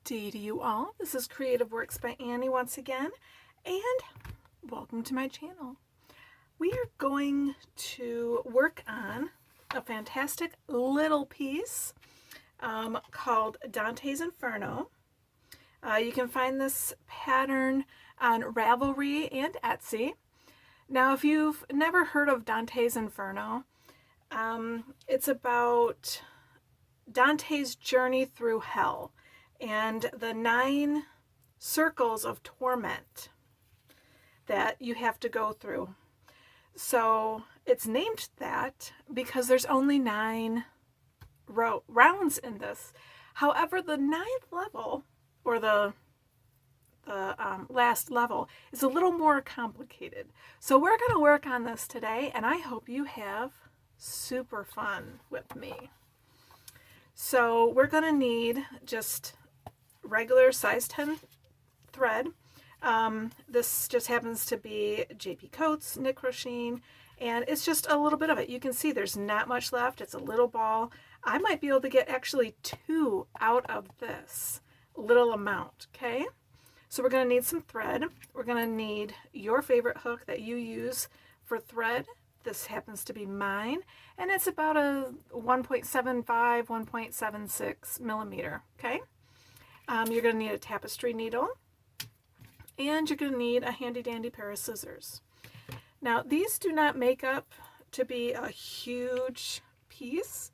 day to you all. This is Creative Works by Annie once again, and welcome to my channel. We are going to work on a fantastic little piece called Dante's Inferno. You can find this pattern on Ravelry and Etsy. Now, if you've never heard of Dante's Inferno, it's about Dante's journey through hell and the 9 circles of torment that you have to go through. So it's named that because there's only 9 rounds in this. However, the 9th level, or the last level, is a little more complicated. So we're going to work on this today, and I hope you have super fun with me. So we're going to need just regular size 10 thread. This just happens to be JP Coats knit crocheting, and it's just a little bit of it. You can see there's not much left. It's a little ball. I might be able to get actually 2 out of this little amount, okay? So we're going to need some thread. We're going to need your favorite hook that you use for thread. This happens to be mine, and it's about a 1.75, 1.76 millimeter, okay? You're going to need a tapestry needle, and you're going to need a handy dandy pair of scissors. Now, these do not make up to be a huge piece,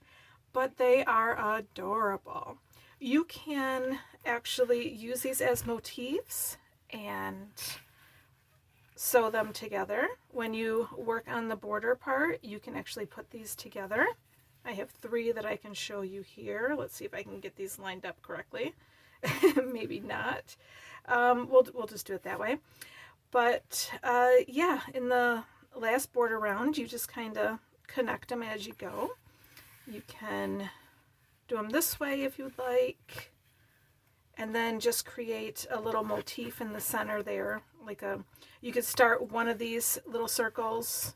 but they are adorable. You can actually use these as motifs and sew them together. When you work on the border part, you can actually put these together. I have 3 that I can show you here. Let's see if I can get these lined up correctly. Maybe not. We'll just do it that way. But yeah, in the last border round, you just kind of connect them as you go. You can do them this way if you'd like, and then just create a little motif in the center there. You could start one of these little circles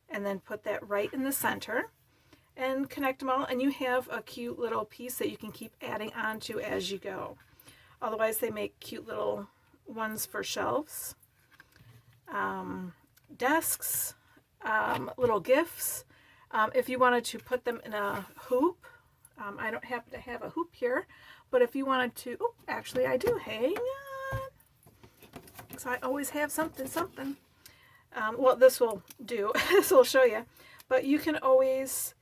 and then put that right in the center and connect them all, and you have a cute little piece that you can keep adding onto as you go. Otherwise, they make cute little ones for shelves, desks, little gifts. If you wanted to put them in a hoop, I don't happen to have a hoop here, but if you wanted to, oh, actually I do, hang on, because I always have something. Well, this will do, this will show you, but you can always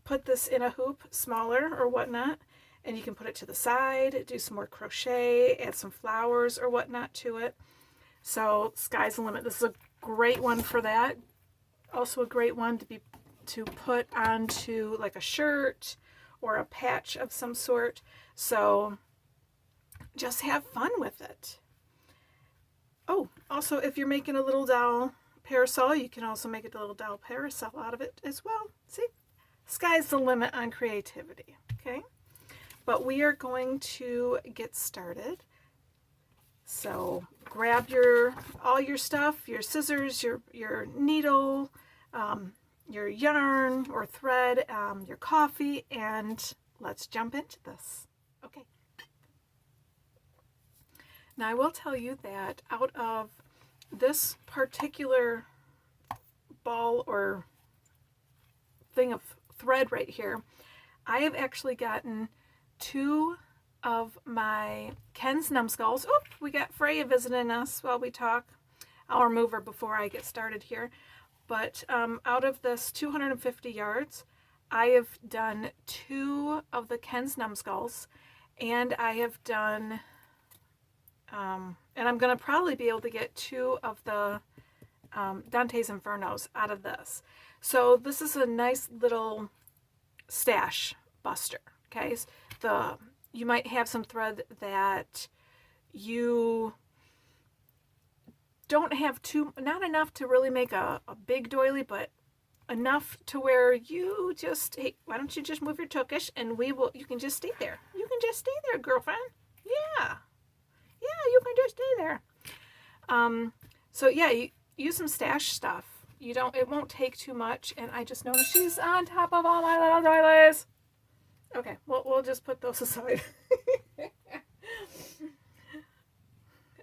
put this in a hoop, smaller or whatnot, and you can put it to the side, do some more crochet, add some flowers or whatnot to it. So sky's the limit. This is a great one for that. Also a great one to put onto like a shirt or a patch of some sort. So just have fun with it. Oh, also if you're making a little doll parasol, you can also make a little doll parasol out of it as well. See, sky's the limit on creativity, okay? But we are going to get started. So grab all your stuff, your scissors, your needle, your yarn or thread, your coffee, and let's jump into this. Okay. Now I will tell you that out of this particular ball or thing of thread right here, I have actually gotten 2 of my Ken's numbskulls. Oh, we got Freya visiting us while we talk. I'll remove her before I get started here. But out of this 250 yards, I have done 2 of the Ken's numbskulls, and I have done, and I'm going to probably be able to get 2 of the Dante's Infernos out of this. So this is a nice little stash buster, okay? You might have some thread that you don't have not enough to really make a big doily, but enough to where you just, hey, why don't you just move your tuckish and you can just stay there. You can just stay there, girlfriend. Yeah, you can just stay there. So yeah, you use some stash stuff. It won't take too much, and I just noticed she's on top of all my little doilies. Okay, well, we'll just put those aside.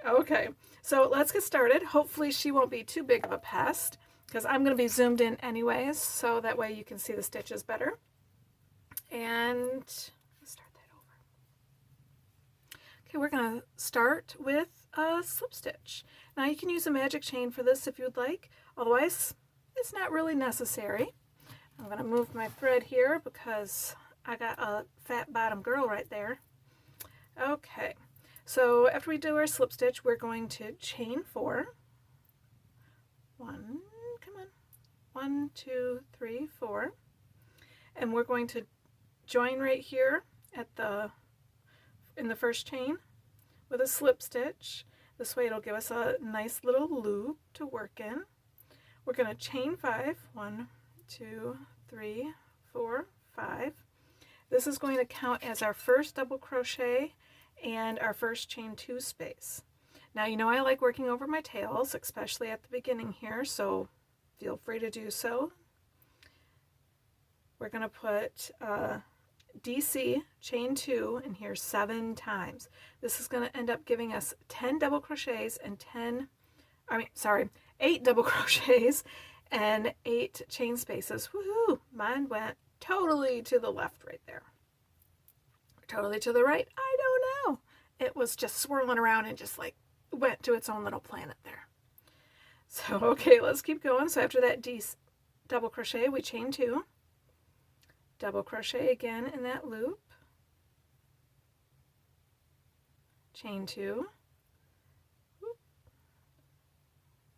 Okay, so let's get started. Hopefully she won't be too big of a pest because I'm going to be zoomed in anyways, so that way you can see the stitches better. And let's start that over. Okay, we're going to start with a slip stitch. Now you can use a magic chain for this if you'd like, otherwise it's not really necessary. I'm going to move my thread here because I got a fat bottom girl right there. Okay, so after we do our slip stitch, we're going to chain 4. 1, come on, 1, 2, 3, 4. And we're going to join right here at in the first chain with a slip stitch. This way it'll give us a nice little loop to work in. We're going to chain 5. 1, 2, 3, 4, 5. This is going to count as our first double crochet and our first chain 2 space. Now you know I like working over my tails, especially at the beginning here, so feel free to do so. We're going to put DC chain 2 in here 7 times. This is going to end up giving us 10 double crochets and 8 double crochets and 8 chain spaces. Woohoo! Mine went totally to the left right there. Totally to the right, I don't know. It was just swirling around and just like went to its own little planet there. So okay, let's keep going. So after that double crochet, we chain 2, double crochet again in that loop, chain 2,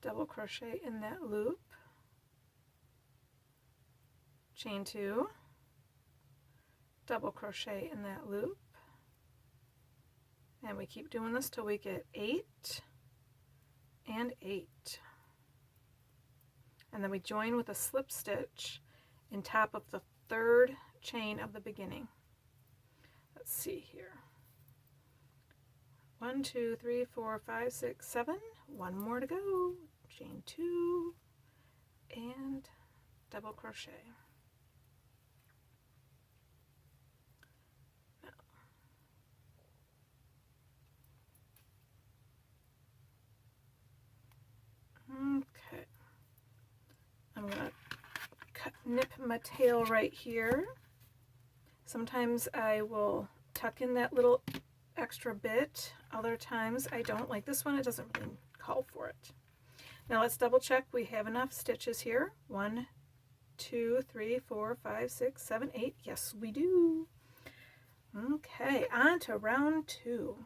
double crochet in that loop, chain 2, double crochet in that loop, and we keep doing this till we get 8 and 8. And then we join with a slip stitch in top of the 3rd chain of the beginning. Let's see here. 1, 2, 3, 4, 5, 6, 7. One more to go. Chain 2 and double crochet. Okay. I'm going to nip my tail right here. Sometimes I will tuck in that little extra bit. Other times I don't. Like this one, it doesn't really call for it. Now let's double check we have enough stitches here. 1, 2, 3, 4, 5, 6, 7, 8. Yes, we do. Okay, on to round 2.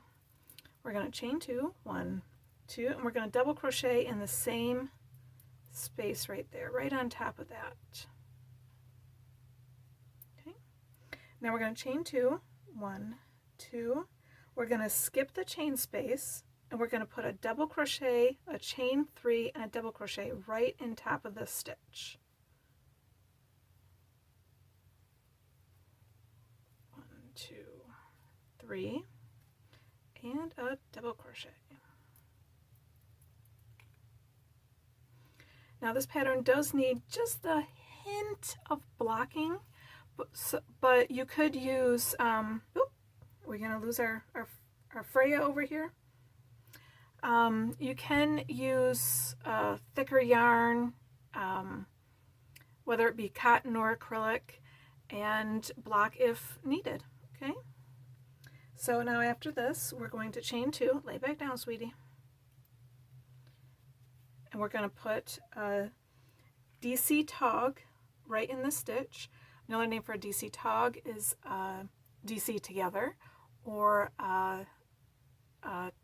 We're going to chain 2, 1, 2, and we're going to double crochet in the same space right there, right on top of that. Okay. Now we're going to chain 2, 1, 2. We're going to skip the chain space and we're going to put a double crochet, a chain 3, and a double crochet right in top of this stitch. 1, 2, 3, and a double crochet. Now this pattern does need just a hint of blocking, but you could use, we're going to lose our Freya over here. You can use thicker yarn, whether it be cotton or acrylic, and block if needed, okay? So now after this, we're going to chain 2, lay back down, sweetie. And we're going to put a DC tog right in the stitch. Another name for a DC tog is DC together, or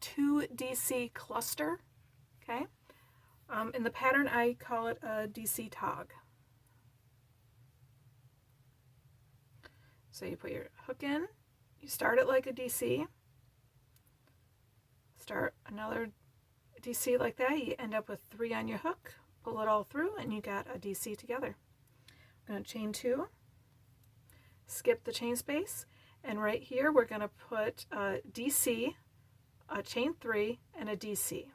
2 DC cluster. Okay. In the pattern, I call it a DC tog. So you put your hook in, you start it like a DC, start another DC like that, you end up with 3 on your hook, pull it all through, and you got a DC together. I'm going to chain 2, skip the chain space, and right here we're going to put a DC, a chain 3, and a DC.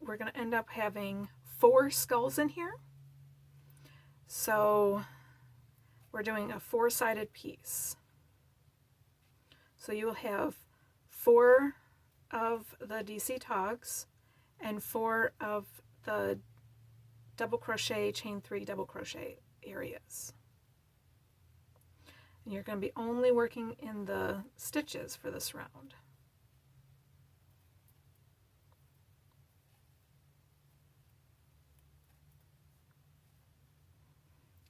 we're going to end up having 4 skulls in here. So we're doing a 4-sided piece. So you will have 4 of the DC togs and 4 of the double crochet, chain 3 double crochet areas. And you're going to be only working in the stitches for this round.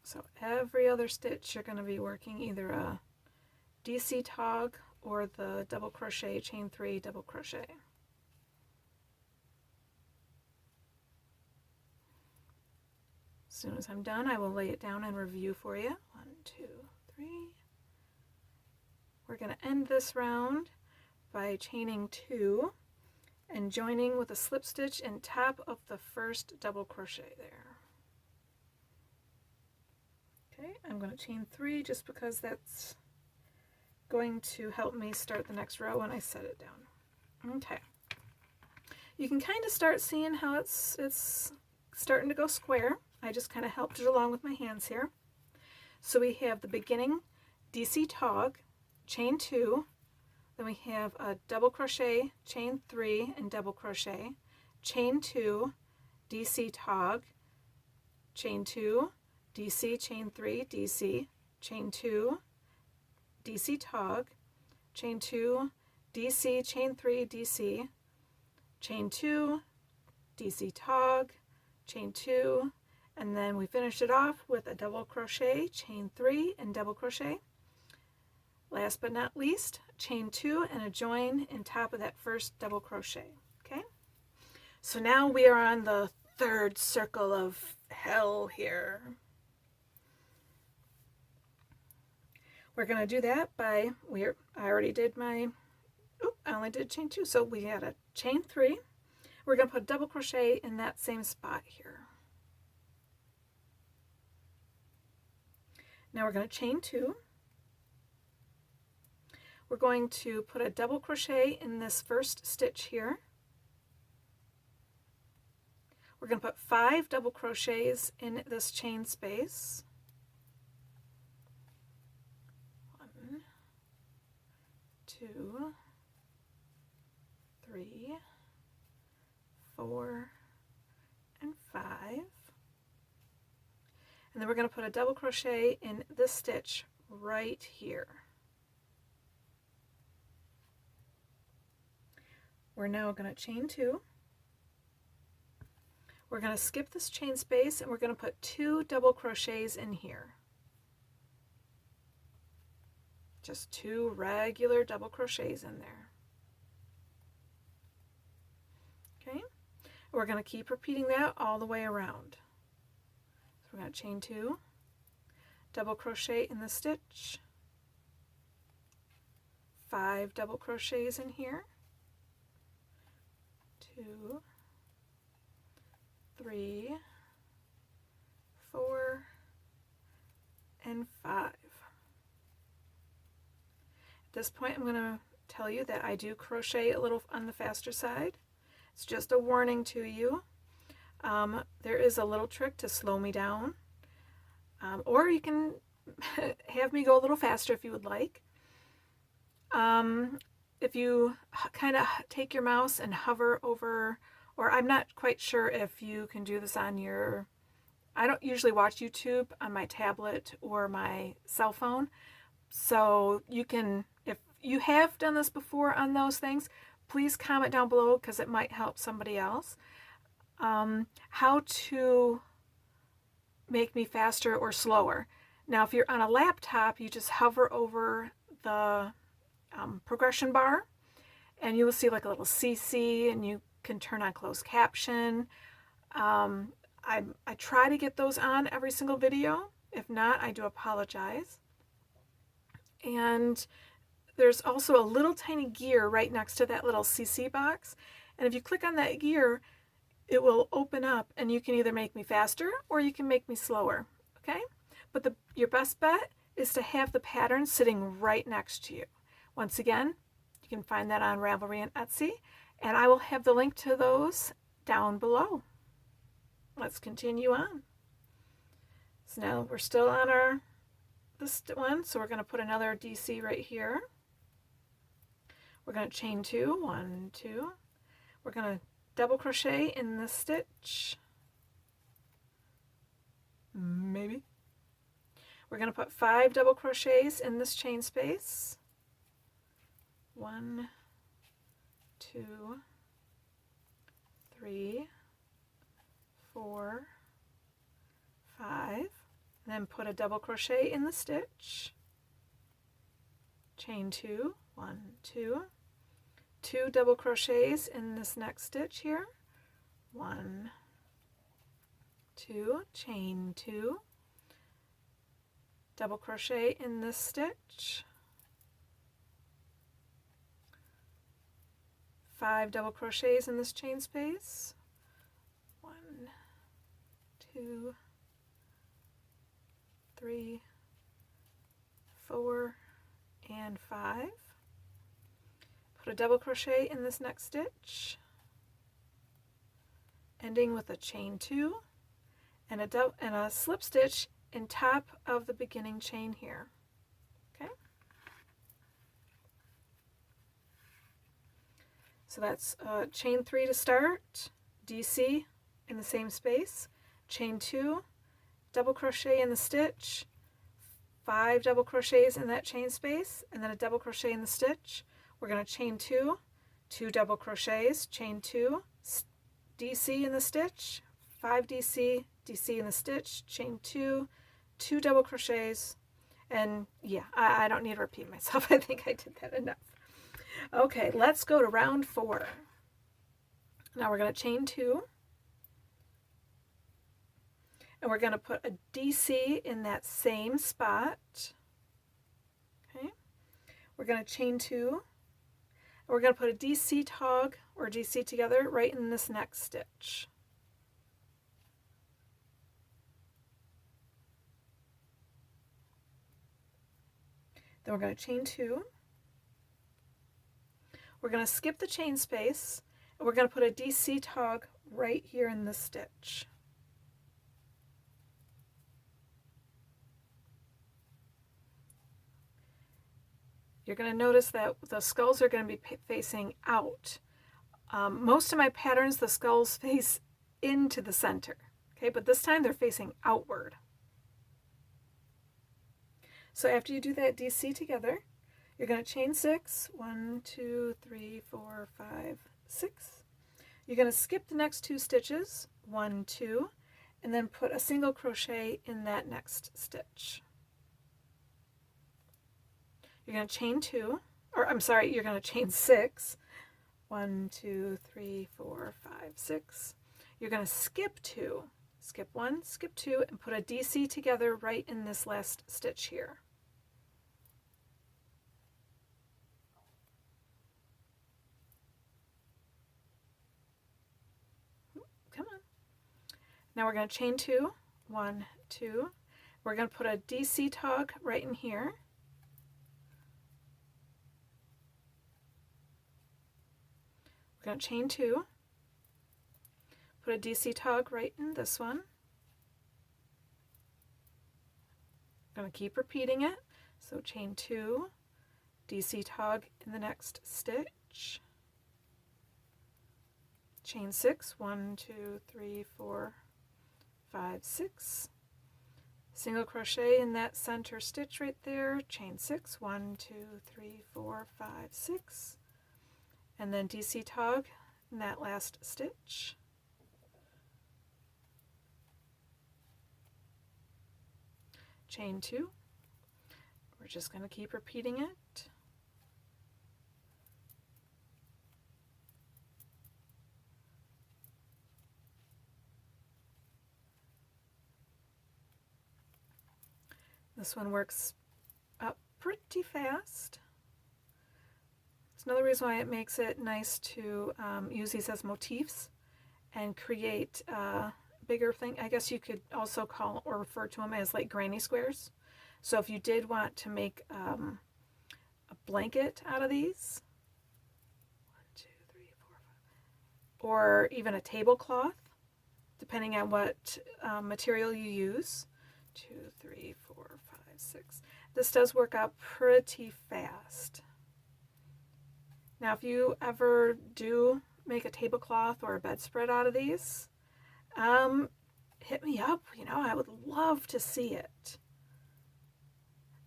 So every other stitch you're going to be working either a DC tog or the double crochet, chain 3 double crochet. As soon as I'm done, I will lay it down and review for you. 1, 2, 3. We're going to end this round by chaining 2 and joining with a slip stitch in top of the first double crochet there. Okay, I'm going to chain 3 just because that's going to help me start the next row when I set it down. Okay. You can kind of start seeing how it's starting to go square. I just kind of helped it along with my hands here. So we have the beginning DC tog, chain 2, then we have a double crochet, chain 3 and double crochet, chain 2, DC tog, chain 2, DC, chain 3, DC, chain 2, DC tog, chain 2, DC, chain 3, DC, chain 2, DC tog, chain 2, and then we finish it off with a double crochet, chain 3 and double crochet. Last but not least, chain 2 and a join in top of that first double crochet. Okay, so now we are on the 3rd circle of hell here. We're going to do that by, I already did my, I only did chain 2, so we had a chain 3. We're going to put a double crochet in that same spot here. Now we're going to chain 2. We're going to put a double crochet in this first stitch here. We're going to put 5 double crochets in this chain space. 1, 2, 3, 4, and 5. And then we're going to put a double crochet in this stitch right here. We're now going to chain 2. We're going to skip this chain space and we're going to put 2 double crochets in here. Just 2 regular double crochets in there. Okay, we're going to keep repeating that all the way around. So we're going to chain 2, double crochet in the stitch, 5 double crochets in here, 2, 3, 4, and 5. At this point, I'm going to tell you that I do crochet a little on the faster side. It's just a warning to you. There is a little trick to slow me down, or you can have me go a little faster if you would like. If you kind of take your mouse and hover over, or I'm not quite sure if you can do this on your, I don't usually watch YouTube on my tablet or my cell phone, so you can, if you have done this before on those things, please comment down below because it might help somebody else. How to make me faster or slower. Now if you're on a laptop, you just hover over the progression bar and you will see like a little CC and you can turn on closed caption. I try to get those on every single video. If not, I do apologize. And there's also a little tiny gear right next to that little CC box, and if you click on that gear, it will open up and you can either make me faster or you can make me slower. Okay, but your best bet is to have the pattern sitting right next to you. Once again, you can find that on Ravelry and Etsy, and I will have the link to those down below. Let's continue on. So now we're still on our this one, so we're going to put another DC right here. We're going to chain 2, 1, 2. We're going to double crochet in this stitch. Maybe. We're going to put 5 double crochets in this chain space. 1, 2, 3, 4, 5. And then put a double crochet in the stitch. Chain 2, 1, 2. 2 double crochets in this next stitch here. 1, 2, chain 2, double crochet in this stitch, 5 double crochets in this chain space, 1, 2, 3, 4, and 5. Put a double crochet in this next stitch, ending with a chain 2 and a slip stitch in top of the beginning chain here. Okay? So that's chain 3 to start, DC in the same space, chain 2, double crochet in the stitch, 5 double crochets in that chain space, and then a double crochet in the stitch. We're going to chain 2, 2 double crochets, chain 2, DC in the stitch, 5 DC, DC in the stitch, chain 2, 2 double crochets, and yeah, I don't need to repeat myself. I think I did that enough. Okay, let's go to round 4. Now we're going to chain 2, and we're going to put a DC in that same spot. Okay, we're going to chain 2. We're going to put a DC tog or DC together right in this next stitch. Then we're going to chain 2. We're going to skip the chain space, and we're going to put a DC tog right here in this stitch. You're going to notice that the skulls are going to be facing out. Most of my patterns, the skulls face into the center, okay, but this time they're facing outward. So after you do that DC together, you're going to chain 6, 1, 2, 3, 4, 5, 6. You're going to skip the next 2 stitches, 1, 2, and then put a single crochet in that next stitch. You're going to chain 2, or I'm sorry, you're going to chain 6. 1, 2, 3, 4, 5, 6. You're going to skip 2. Skip 1, skip 2, and put a DC together right in this last stitch here. Come on. Now we're going to chain 2. 1, 2. We're going to put a DC tog right in here. We're going to chain 2, put a DC tog right in this one. I'm going to keep repeating it. So chain 2, DC tog in the next stitch. Chain 6, 1, 2, 3, 4, 5, 6. Single crochet in that center stitch right there. Chain 6, 1, 2, 3, 4, 5, 6. And then DC tog in that last stitch. Chain 2. We're just going to keep repeating it. This one works up pretty fast. It's another reason why it makes it nice to use these as motifs and create a bigger thing. I guess you could also call or refer to them as like granny squares. So if you did want to make a blanket out of these, 1, 2, 3, 4, 5. or even a tablecloth, depending on what material you use. 2, 3, 4, 5, 6. This does work out pretty fast. Now, if you ever do make a tablecloth or a bedspread out of these, hit me up. I would love to see it.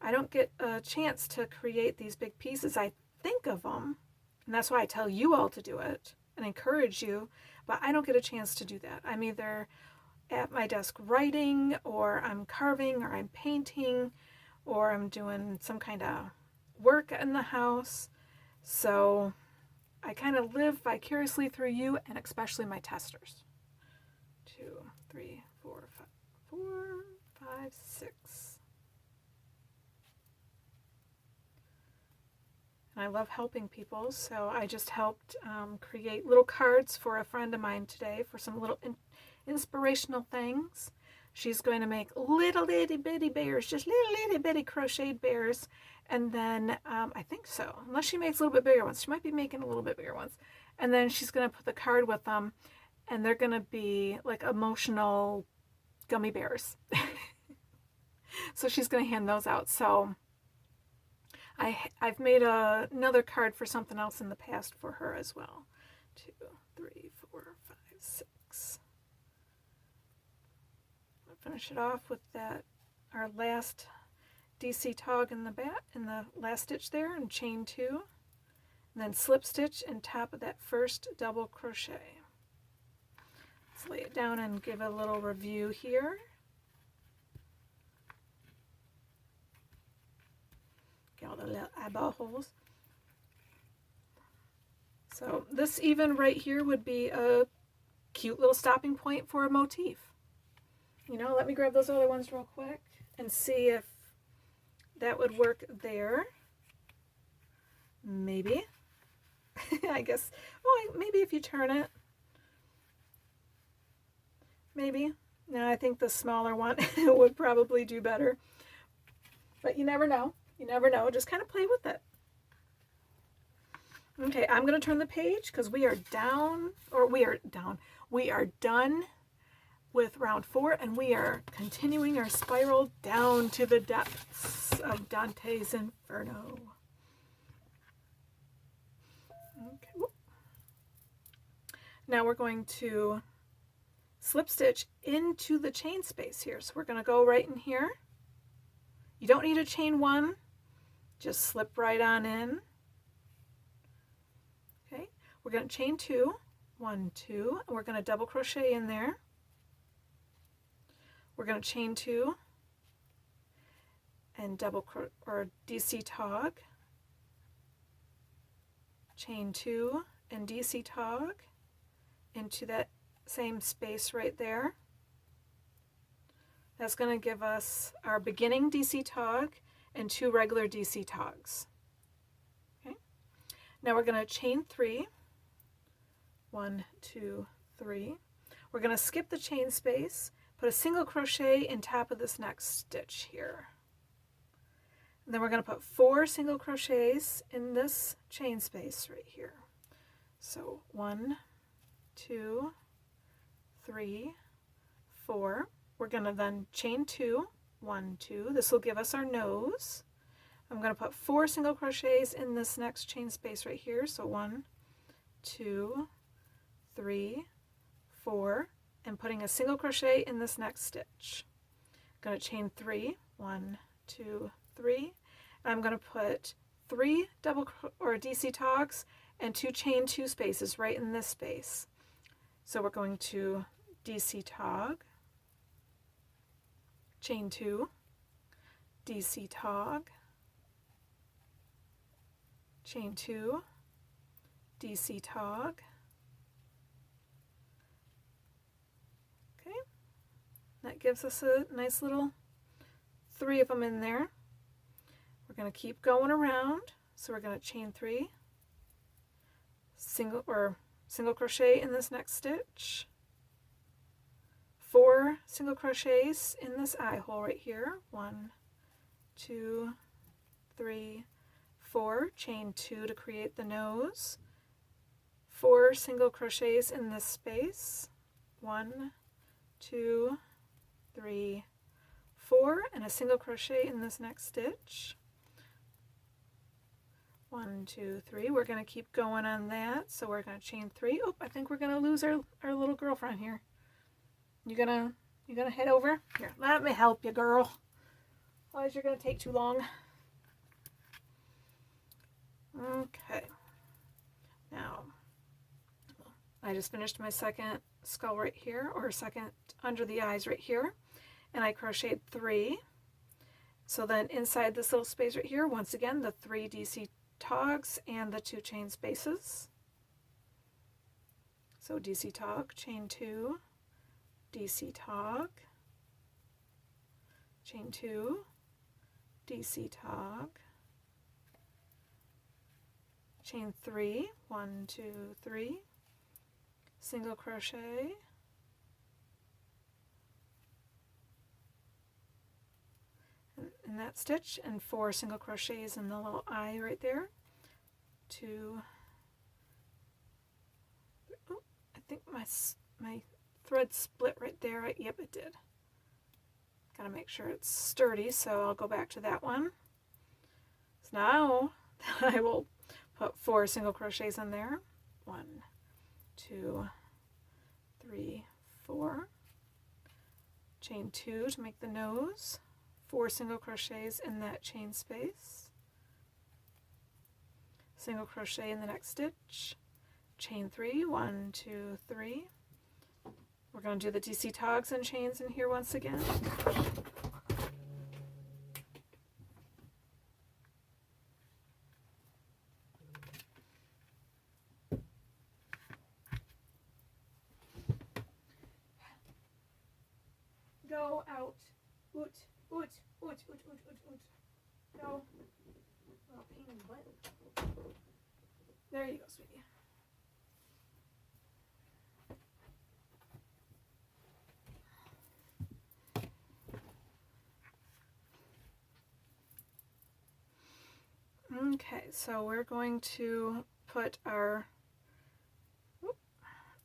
I don't get a chance to create these big pieces. I think of them, and that's why I tell you all to do it and encourage you, but I don't get a chance to do that. I'm either at my desk writing, or I'm carving, or I'm painting, or I'm doing some kind of work in the house. So I kind of live vicariously through you, and especially my testers. 2, 3, 4, 5, 4, 5, 6. And I love helping people, so I just helped create little cards for a friend of mine today for some little inspirational things. She's going to make little itty bitty bears, just little itty bitty crocheted bears. And then, I think so, unless she makes a little bit bigger ones. She might be making a little bit bigger ones. And then she's going to put the card with them, and they're going to be like emotional gummy bears. So she's going to hand those out. So I've made another card for something else in the past for her as well. 2, 3, 4, 5, 6. I'll finish it off with that, our last DC tog in the last stitch there, and chain 2, and then slip stitch on top of that first double crochet. Let's lay it down and give a little review here. Get all the little eyeball holes. So this even right here would be a cute little stopping point for a motif. Let me grab those other ones real quick and see if that would work there. Maybe. I guess. Maybe if you turn it. Maybe. No, I think the smaller one would probably do better. But you never know. You never know. Just kind of play with it. Okay, I'm going to turn the page because we are done with round 4, and we are continuing our spiral down to the depths of Dante's Inferno. Okay. Now we're going to slip stitch into the chain space here. So we're going to go right in here. You don't need a chain 1. Just slip right on in. Okay, we're going to chain 2, 1, 2, and we're going to double crochet in there. We're going to chain 2 and DC tog, chain 2 and DC tog into that same space right there. That's going to give us our beginning DC tog and 2 regular DC togs. Okay. Now we're going to chain 3, 1, 2, 3. We're going to skip the chain space, put a single crochet in top of this next stitch here. And then we're going to put 4 single crochets in this chain space right here. So 1, 2, 3, 4. We're going to then chain 2, 1, 2. This will give us our nose. I'm going to put 4 single crochets in this next chain space right here. So 1, 2, 3, 4, and putting a single crochet in this next stitch. I'm going to chain 3, 1, 2, 3. And I'm going to put 3 DC togs and 2 chain 2 spaces right in this space. So we're going to DC tog, chain 2, DC tog, chain 2, DC tog. Okay, that gives us a nice little 3 of them in there. We're going to keep going around, so we're going to chain 3, single crochet in this next stitch, 4 single crochets in this eye hole right here, 1, 2, 3, 4, chain 2 to create the nose, 4 single crochets in this space. 1, 2, 3, 4, and a single crochet in this next stitch. 1, 2, 3. We're going to keep going on that. So we're going to chain 3. Oh, I think we're going to lose our little girlfriend here. You gonna head over? Here, let me help you, girl. Otherwise you're going to take too long. Okay. Now, I just finished my second skull right here, or second under the eyes right here, and I crocheted 3. So then inside this little space right here, once again, the 3 DC togs and the 2 chain spaces. So DC tog, chain 2, DC tog, chain 2, DC tog, chain 3, 1, 2, 3, single crochet, in that stitch, and 4 single crochets in the little eye right there. 2. Oh, I think my thread split right there. Yep, it did. Gotta make sure it's sturdy, so I'll go back to that one. So now I will put 4 single crochets in there. 1, 2, 3, 4. Chain 2 to make the nose. 4 single crochets in that chain space. Single crochet in the next stitch. Chain 3, 1, 2, 3. We're going to do the DC togs and chains in here once again. Go out. Oot, oot, oot, oot, oot, oot, oot. Go. Oh, pain in the butt. There you go, sweetie. Okay, so we're going to put our,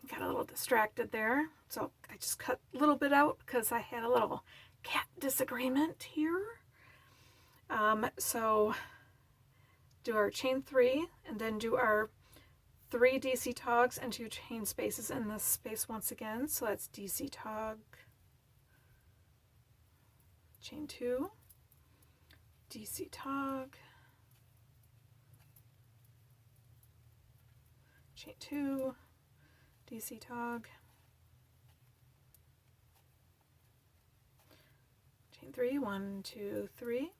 got a little distracted there, so I just cut a little bit out because I had a little cat disagreement here. So do our chain 3 and then do our 3 DC togs and 2 chain spaces in this space once again. So that's DC tog, chain 2, DC tog, chain 2, DC tog, chain 3, 1, 2, 3.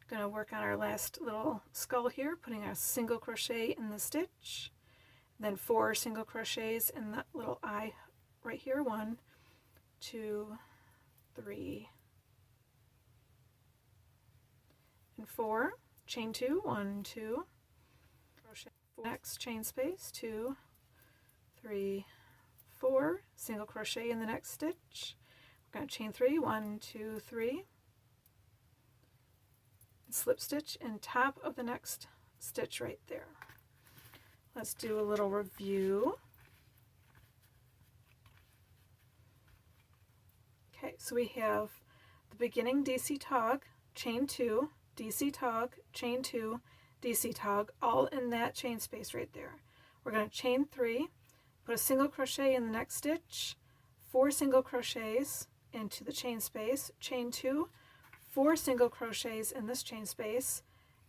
Going to work on our last little skull here, putting a single crochet in the stitch, then 4 single crochets in that little eye right here. 1, 2, 3, and 4. Chain 2, 1, 2, crochet. Next chain space, 2, 3, 4, single crochet in the next stitch. We're going to chain 3, 1, 2, 3. Slip stitch in top of the next stitch right there. Let's do a little review. Okay, so we have the beginning DC tog, chain 2, DC tog, chain 2, DC tog, all in that chain space right there. We're going to chain 3, put a single crochet in the next stitch, 4 single crochets into the chain space, chain 2, 4 single crochets in this chain space,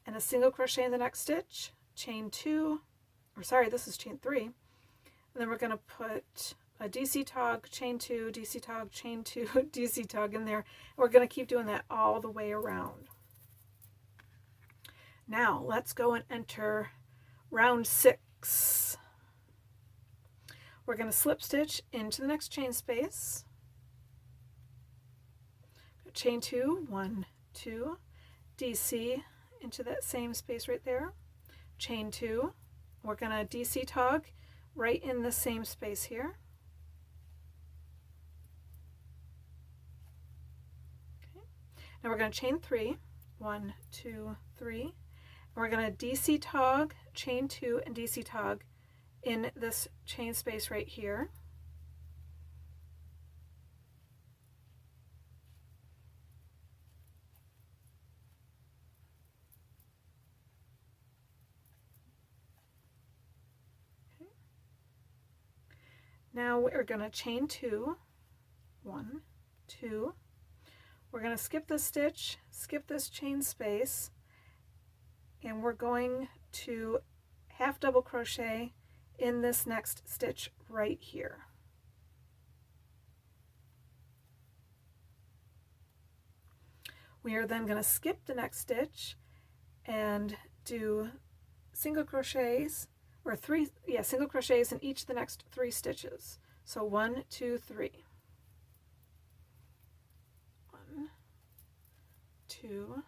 and a single crochet in the next stitch, chain 2, or sorry, this is chain 3, and then we're going to put a DC tog, chain 2, DC tog, chain 2, DC tog in there, and we're going to keep doing that all the way around. Now let's go and enter round 6. We're going to slip stitch into the next chain space, chain 2, 1, 2, DC into that same space right there, chain 2, we're going to DC tog right in the same space here. Okay. Now we're going to chain 3, 1, 2, 3, and we're going to DC tog, chain 2, and DC tog in this chain space right here. Okay. Now we're going to chain 2, 1, 2. We're going to skip this stitch, skip this chain space, and we're going to half double crochet in this next stitch right here. We are then going to skip the next stitch and do single crochets, or single crochets in each of the next 3 stitches. So 1, 2, 3. 1, 2,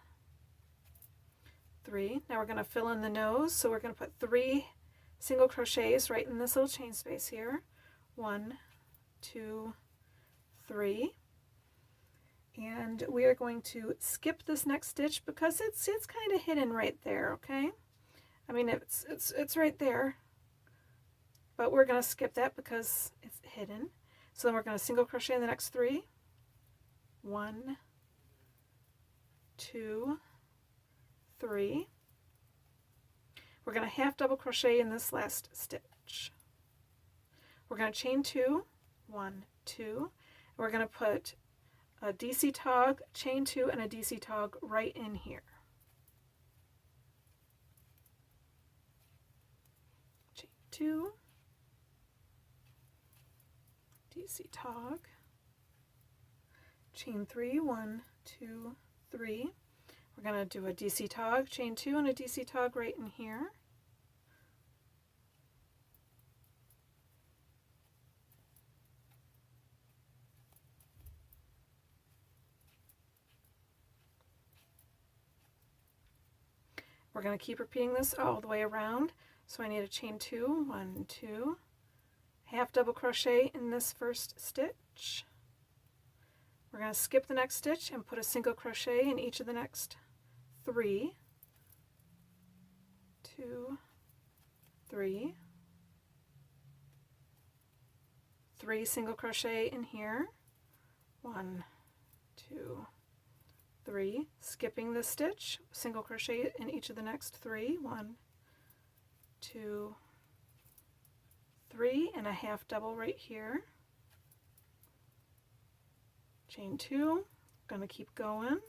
3. Now we're going to fill in the nose, so we're going to put 3 single crochets right in this little chain space here. 1, 2, 3. And we are going to skip this next stitch because it's kind of hidden right there, okay? I mean, it's right there, but we're going to skip that because it's hidden. So then we're going to single crochet in the next 3. 1, 2, 3. We're going to half double crochet in this last stitch. We're going to chain 2, 1, 2. We're going to put a DC tog, chain 2, and a DC tog right in here. Chain 2, DC tog, chain 3, 1, 2, 3. We're going to do a DC tog, chain 2, and a DC tog right in here. We're going to keep repeating this all the way around. So I need a chain 2, 1, 2, half double crochet in this first stitch. We're going to skip the next stitch and put a single crochet in each of the next 3. 2, 3. 3 single crochet in here. 1, 2, 3, skipping this stitch, single crochet in each of the next 3, 1, 2, 3, and a half double right here. Chain 2, gonna keep going.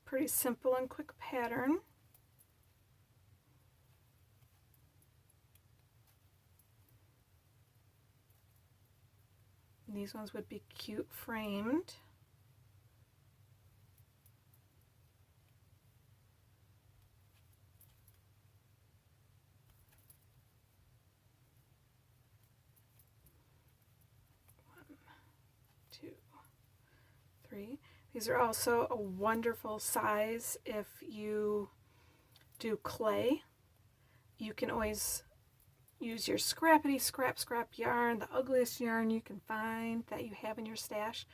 Pretty simple and quick pattern. And these ones would be cute framed. One, 2, 3. These are also a wonderful size if you do clay. You can always use your scrappity scrap yarn, the ugliest yarn you can find that you have in your stash.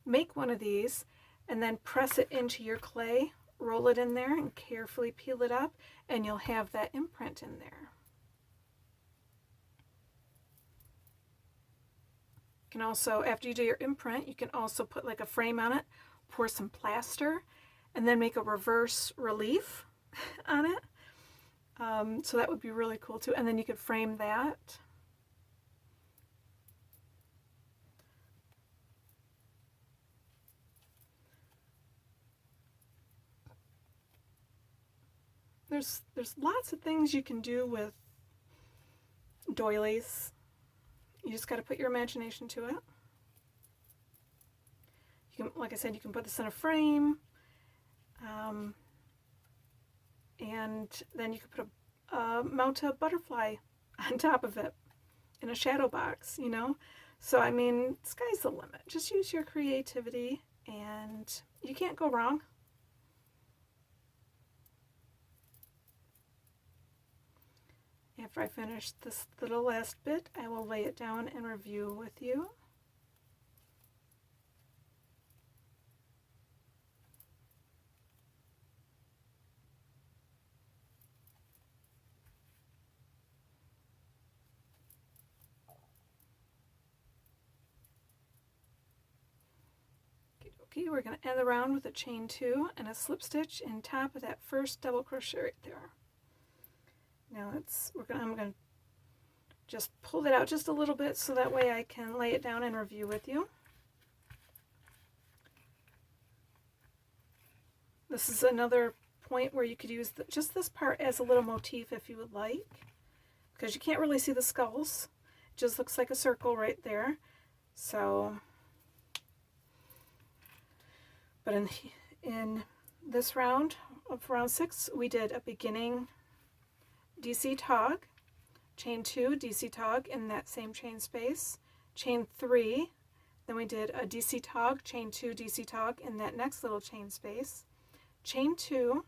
Make one of these and then press it into your clay, roll it in there and carefully peel it up, and you'll have that imprint in there. You can also, after you do your imprint, you can also put like a frame on it, pour some plaster, and then make a reverse relief on it. So that would be really cool too. And then you could frame that. There's lots of things you can do with doilies. You just got to put your imagination to it. You can, like I said, you can put this in a frame, and then you could put mount a butterfly on top of it in a shadow box, you know. So I mean, sky's the limit. Just use your creativity, and you can't go wrong. After I finish this little last bit, I will lay it down and review with you. Okay, we're going to end the round with a chain 2 and a slip stitch in top of that first double crochet right there. Now I'm going to just pull it out just a little bit so that way I can lay it down and review with you. This is another point where you could use just this part as a little motif if you would like, because you can't really see the skulls. It just looks like a circle right there. So, but in this round of round 6, we did a beginning DC tog, chain 2, DC tog in that same chain space, chain 3, then we did a DC tog, chain 2, DC tog in that next little chain space, chain 2,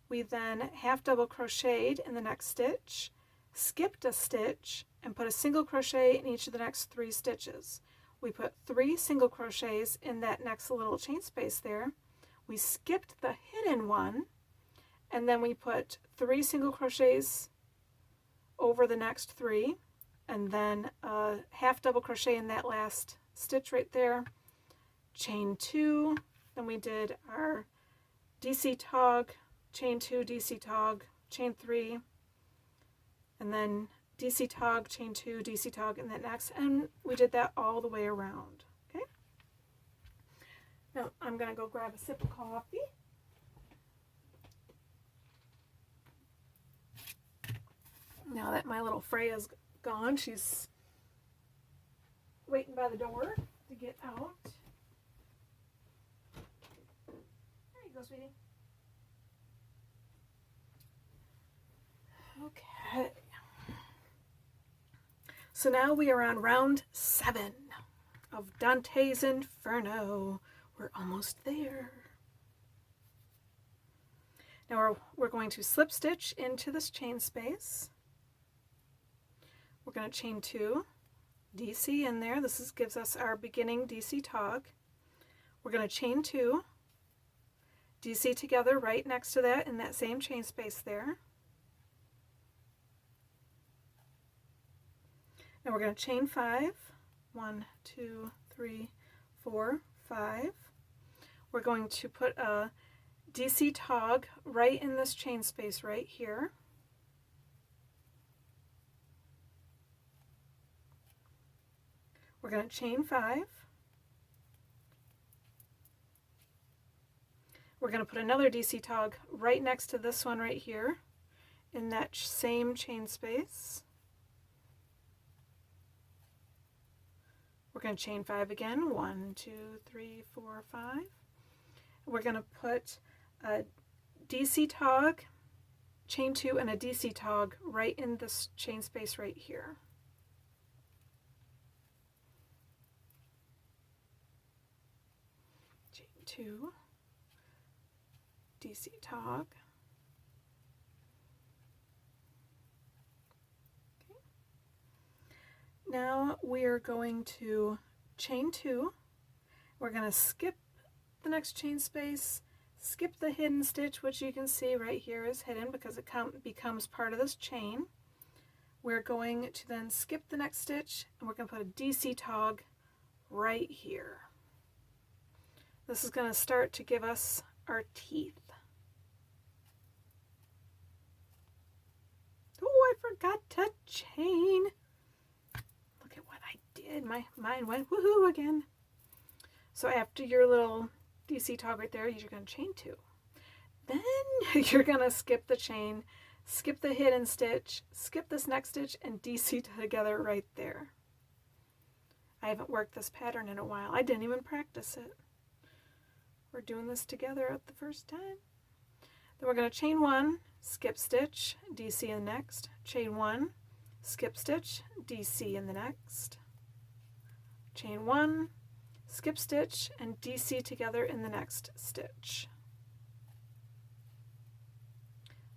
we then half double crocheted in the next stitch, skipped a stitch, and put a single crochet in each of the next 3 stitches. We put 3 single crochets in that next little chain space there. We skipped the hidden one, and then we put 3 single crochets over the next 3, and then a half double crochet in that last stitch right there, chain 2, then we did our DC tog, chain 2, DC tog, chain 3, and then DC tog, chain 2, DC tog in that next, and we did that all the way around. Okay. Now I'm going to go grab a sip of coffee. Now that my little Freya's gone, she's waiting by the door to get out. There you go, sweetie. Okay. So now we are on round 7 of Dante's Inferno. We're almost there. Now we're going to slip stitch into this chain space. We're going to chain 2, DC in there. This gives us our beginning DC tog. We're going to chain 2, DC together right next to that in that same chain space there. Now we're going to chain 5. 1, 2, 3, 4, 5. We're going to put a DC tog right in this chain space right here. We're going to chain 5. We're going to put another DC tog right next to this one right here in that same chain space. We're going to chain 5 again. 1, 2, 3, 4, 5. We're going to put a DC tog, chain 2, and a DC tog right in this chain space right here. Chain 2, DC tog. Okay. Now we're going to chain 2. We're going to skip the next chain space, skip the hidden stitch, which you can see right here is hidden because it becomes part of this chain. We're going to then skip the next stitch, and we're going to put a DC tog right here. This is going to start to give us our teeth. Oh, I forgot to chain. Look at what I did. My mind went woohoo again. So after your little DC tog right there, you're going to chain 2. Then you're going to skip the chain, skip the hidden stitch, skip this next stitch, and DC together right there. I haven't worked this pattern in a while. I didn't even practice it. We're doing this together at the first time. Then we're going to chain 1, skip stitch, DC in the next, chain 1, skip stitch, DC in the next, chain 1, skip stitch, and DC together in the next stitch.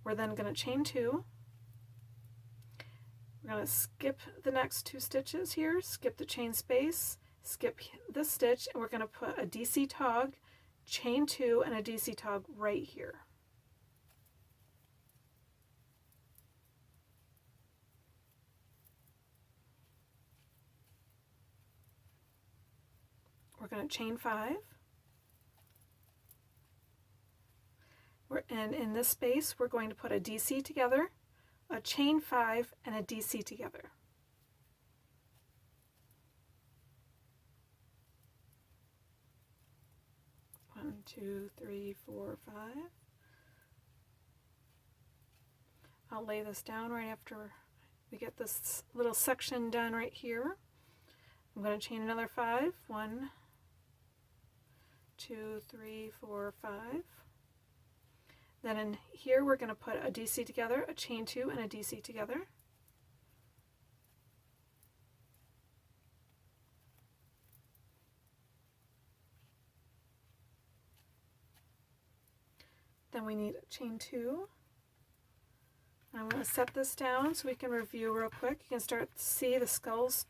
We're then going to chain 2, We're going to skip the next 2 stitches here, skip the chain space, skip this stitch, and we're going to put a DC tog, chain 2, and a DC tog right here. We're going to chain 5. And in this space, we're going to put a DC together, a chain 5, and a DC together. One, two, three, four, 5. I'll lay this down right after we get this little section done right here. I'm going to chain another 5. 1, 2, 3, 4, 5. Then in here we're going to put a DC together, a chain 2, and a DC together. Then we need a chain 2. I'm going to set this down so we can review real quick. You can start to see the skulls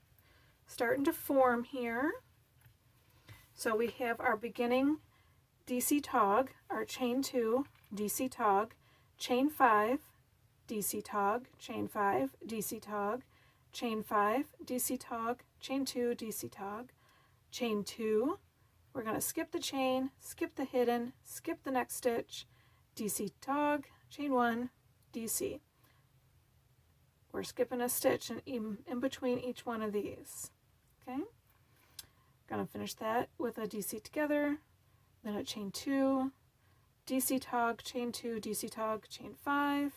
starting to form here. So we have our beginning DC tog, our chain 2, DC tog, chain 5, DC tog, chain 5, DC tog, chain 5, DC tog, chain 2, DC tog, chain 2. We're going to skip the chain, skip the hidden, skip the next stitch, DC tog, chain 1, DC. We're skipping a stitch in between each one of these. Okay? Going to finish that with a DC together, then a chain 2, DC tog, chain 2, DC tog, chain 5,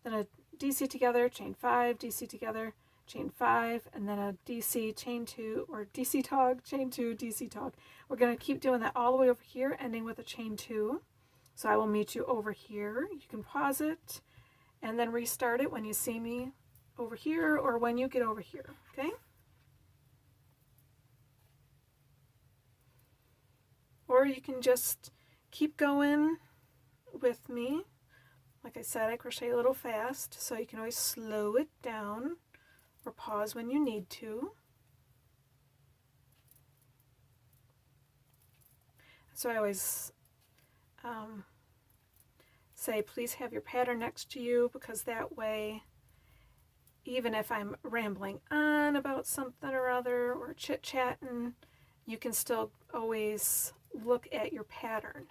then a DC together, chain 5, DC together, chain 5, and then a DC, chain 2, or DC tog, chain 2, DC tog. We're going to keep doing that all the way over here, ending with a chain 2. So I will meet you over here. You can pause it and then restart it when you see me over here or when you get over here, okay? Or you can just keep going with me. Like I said, I crochet a little fast, so you can always slow it down or pause when you need to. So I always say, please have your pattern next to you, because that way, even if I'm rambling on about something or other or chit-chatting, you can still always look at your pattern.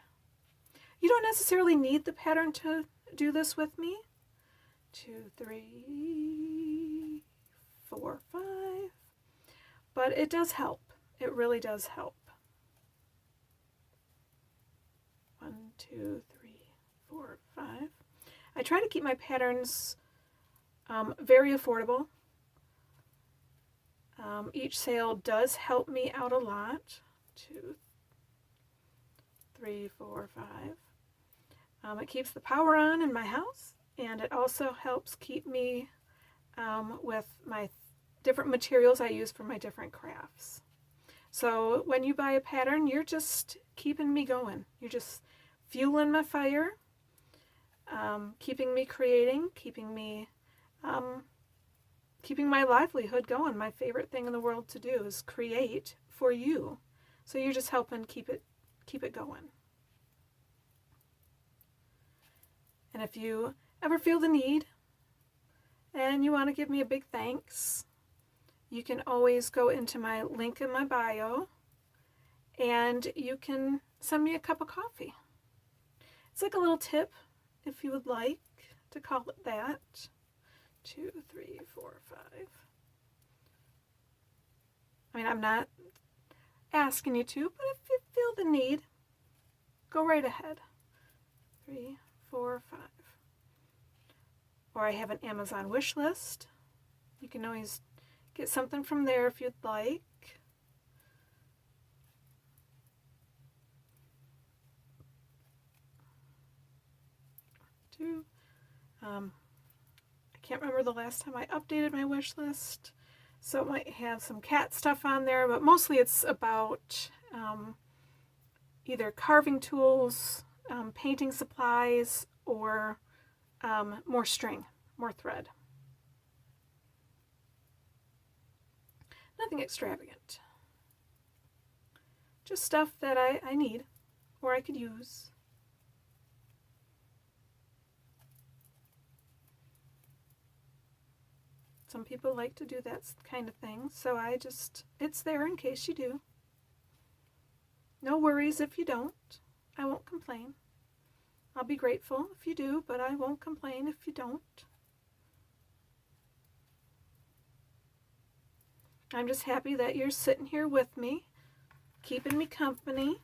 You don't necessarily need the pattern to do this with me. 2, 3, 4, 5. But it does help. It really does help. 1, 2, 3, 4, 5. I try to keep my patterns very affordable. Each sale does help me out a lot. 2, 3, 4, 5. It keeps the power on in my house, and it also helps keep me with my different materials I use for my different crafts. So when you buy a pattern, you're just keeping me going. You're just fueling my fire, keeping me creating, keeping my livelihood going. My favorite thing in the world to do is create for you. So you're just helping keep it going. And if you ever feel the need and you want to give me a big thanks, you can always go into my link in my bio and you can send me a cup of coffee. It's like a little tip, if you would like to call it that. 2, 3, 4, 5. I mean, I'm not asking you to, but if you feel the need, go right ahead. 3, 4, 5. Or I have an Amazon wish list. You can always get something from there if you'd like. I can't remember the last time I updated my wish list, so it might have some cat stuff on there, but mostly it's about either carving tools, painting supplies, or more string, more thread. Nothing extravagant. Just stuff that I need or I could use. Some people like to do that kind of thing, so it's there in case you do. No worries if you don't. I won't complain. I'll be grateful if you do, but I won't complain if you don't. I'm just happy that you're sitting here with me, keeping me company,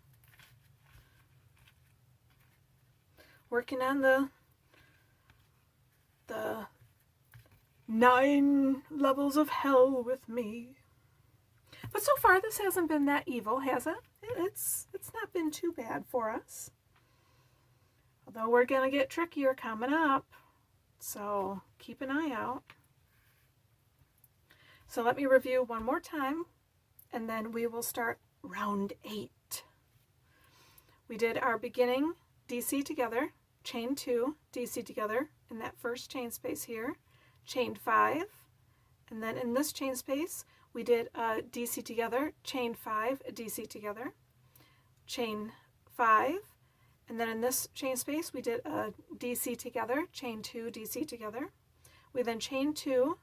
working on the 9 levels of hell with me. But so far this hasn't been that evil, has it? It's not been too bad for us. Although we're going to get trickier coming up. So keep an eye out. So let me review one more time, and then we will start round 8. We did our beginning DC together, chain 2, DC together in that first chain space here, chain 5, and then in this chain space we did a DC together, chain 5, a DC together, chain 5, and then in this chain space we did a DC together, chain 2, DC together. We then chain 2,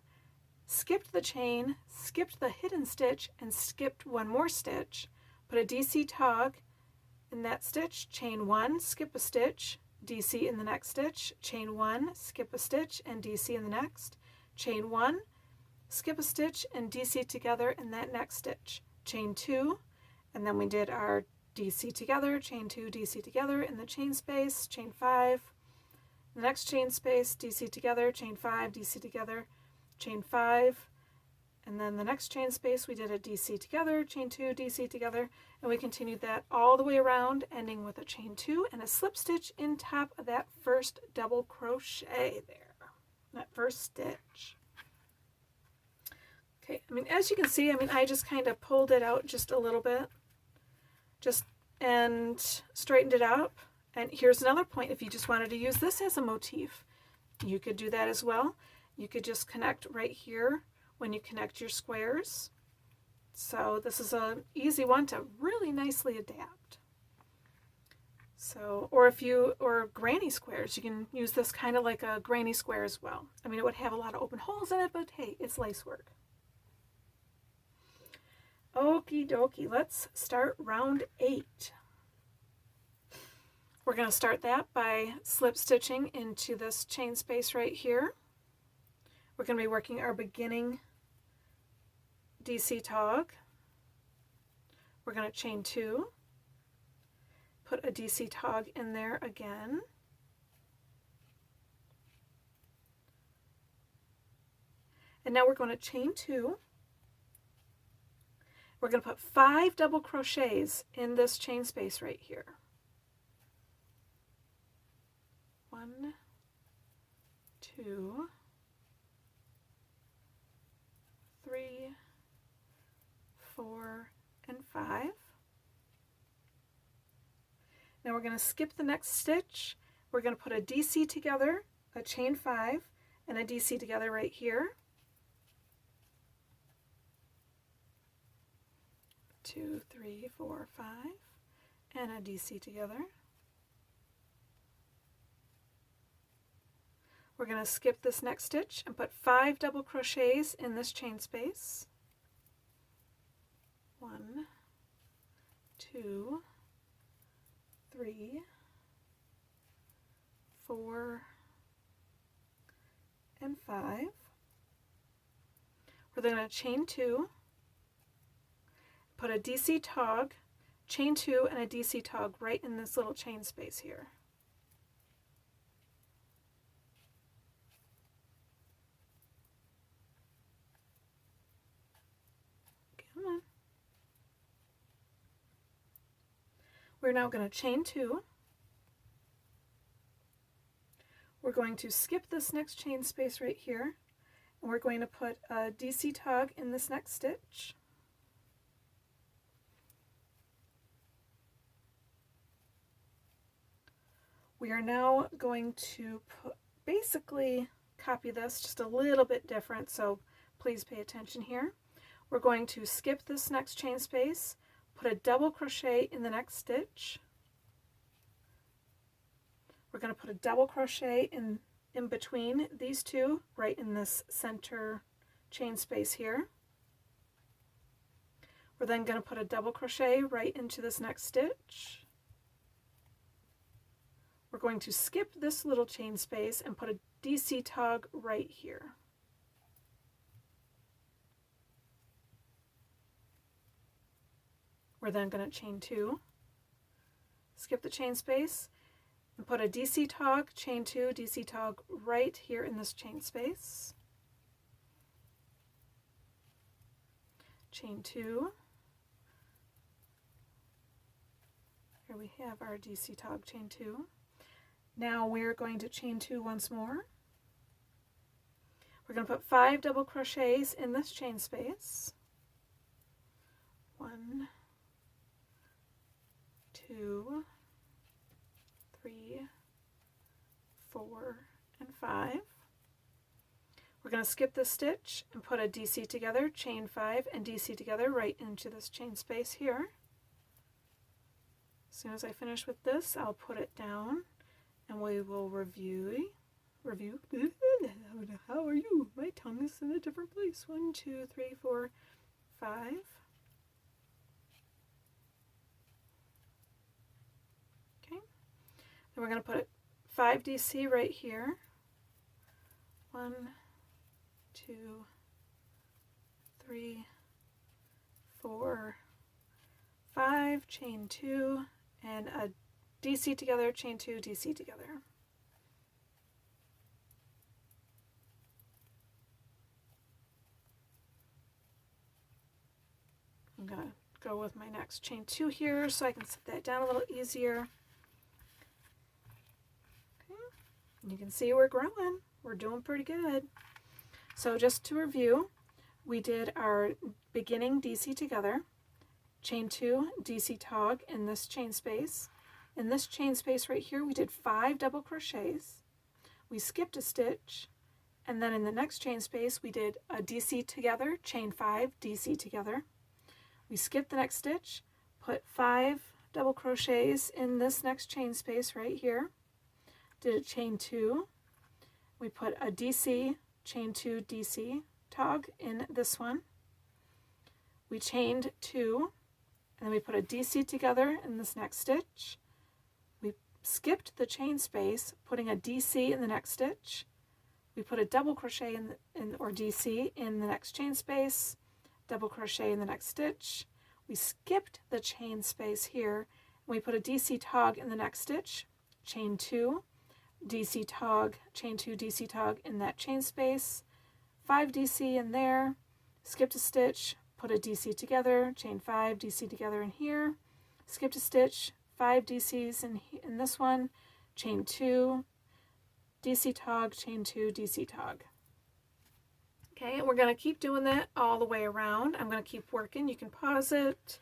skipped the chain, skipped the hidden stitch, and skipped one more stitch. Put a DC tog in that stitch, chain 1, skip a stitch, DC in the next stitch, chain 1, skip a stitch, and DC in the next, chain 1, skip a stitch, and DC together in that next stitch, chain 2, and then we did our DC together, chain 2, DC together in the chain space, chain 5, the next chain space, DC together, chain 5, DC together, chain 5, and then the next chain space we did a DC together, chain 2, DC together, and we continued that all the way around, ending with a chain 2 and a slip stitch in top of that first double crochet there, that first stitch. Okay, as you can see, I just kind of pulled it out just a little bit, and straightened it up. And here's another point: if you just wanted to use this as a motif, you could do that as well. You could just connect right here when you connect your squares. So this is an easy one to really nicely adapt. So, or granny squares, you can use this kind of like a granny square as well. It would have a lot of open holes in it, but hey, it's lace work. Okie dokie, let's start round 8. We're going to start that by slip stitching into this chain space right here. We're going to be working our beginning DC tog. We're going to chain 2, put a DC tog in there again, and now we're going to chain 2. We're going to put 5 double crochets in this chain space right here. 1, 2, 3, 4, and 5. Now we're going to skip the next stitch. We're going to put a DC together, a chain 5, and a DC together right here. 2, 3, 4, 5, and a DC together. We're going to skip this next stitch and put 5 double crochets in this chain space. 1, 2, 3, 4, and 5. We're then going to chain 2, put a DC tog, chain 2, and a DC tog right in this little chain space here. Come on. We're now going to chain 2. We're going to skip this next chain space right here, and we're going to put a DC tog in this next stitch. We are now going to basically copy this just a little bit different, so please pay attention here. we're going to skip this next chain space, put a double crochet in the next stitch. We're going to put a double crochet in between these two, right in this center chain space here. We're then going to put a double crochet right into this next stitch. We're going to skip this little chain space and put a DC tog right here. We're then going to chain 2, skip the chain space, and put a DC tog, chain 2, DC tog right here in this chain space. Chain 2. Here we have our DC tog, chain 2. Now we're going to chain 2 once more. We're going to put 5 double crochets in this chain space. 1, 2, 3, 4, and 5. We're going to skip this stitch and put a DC together, chain 5, and DC together right into this chain space here. As soon as I finish with this, I'll put it down and we will review. How are you? My tongue is in a different place. 1, 2, 3, 4, 5. Okay. Then we're going to put 5 DC right here. 1, 2, 3, 4, 5, chain 2, and a DC together, chain 2, DC together. I'm going to go with my next chain 2 here so I can set that down a little easier. Okay. You can see we're growing. We're doing pretty good. So just to review, we did our beginning DC together, chain 2, DC tog in this chain space. In this chain space right here, we did 5 double crochets. We skipped a stitch, and then in the next chain space, we did a DC together, chain 5, DC together. We skipped the next stitch, put 5 double crochets in this next chain space right here, did a chain 2. We put a DC, chain 2, DC tog in this one. We chained 2, and then we put a DC together in this next stitch. We skipped the chain space, putting a DC in the next stitch. We put a double crochet or DC in the next chain space, double crochet in the next stitch. We skipped the chain space here, and we put a DC tog in the next stitch, chain 2, DC tog, chain 2, DC tog in that chain space, 5 DC in there, skipped a stitch, put a DC together, chain 5, DC together in here, skipped a stitch, 5 DCs in this one, chain 2, DC tog, chain 2, DC tog. Okay, and we're going to keep doing that all the way around. I'm going to keep working. You can pause it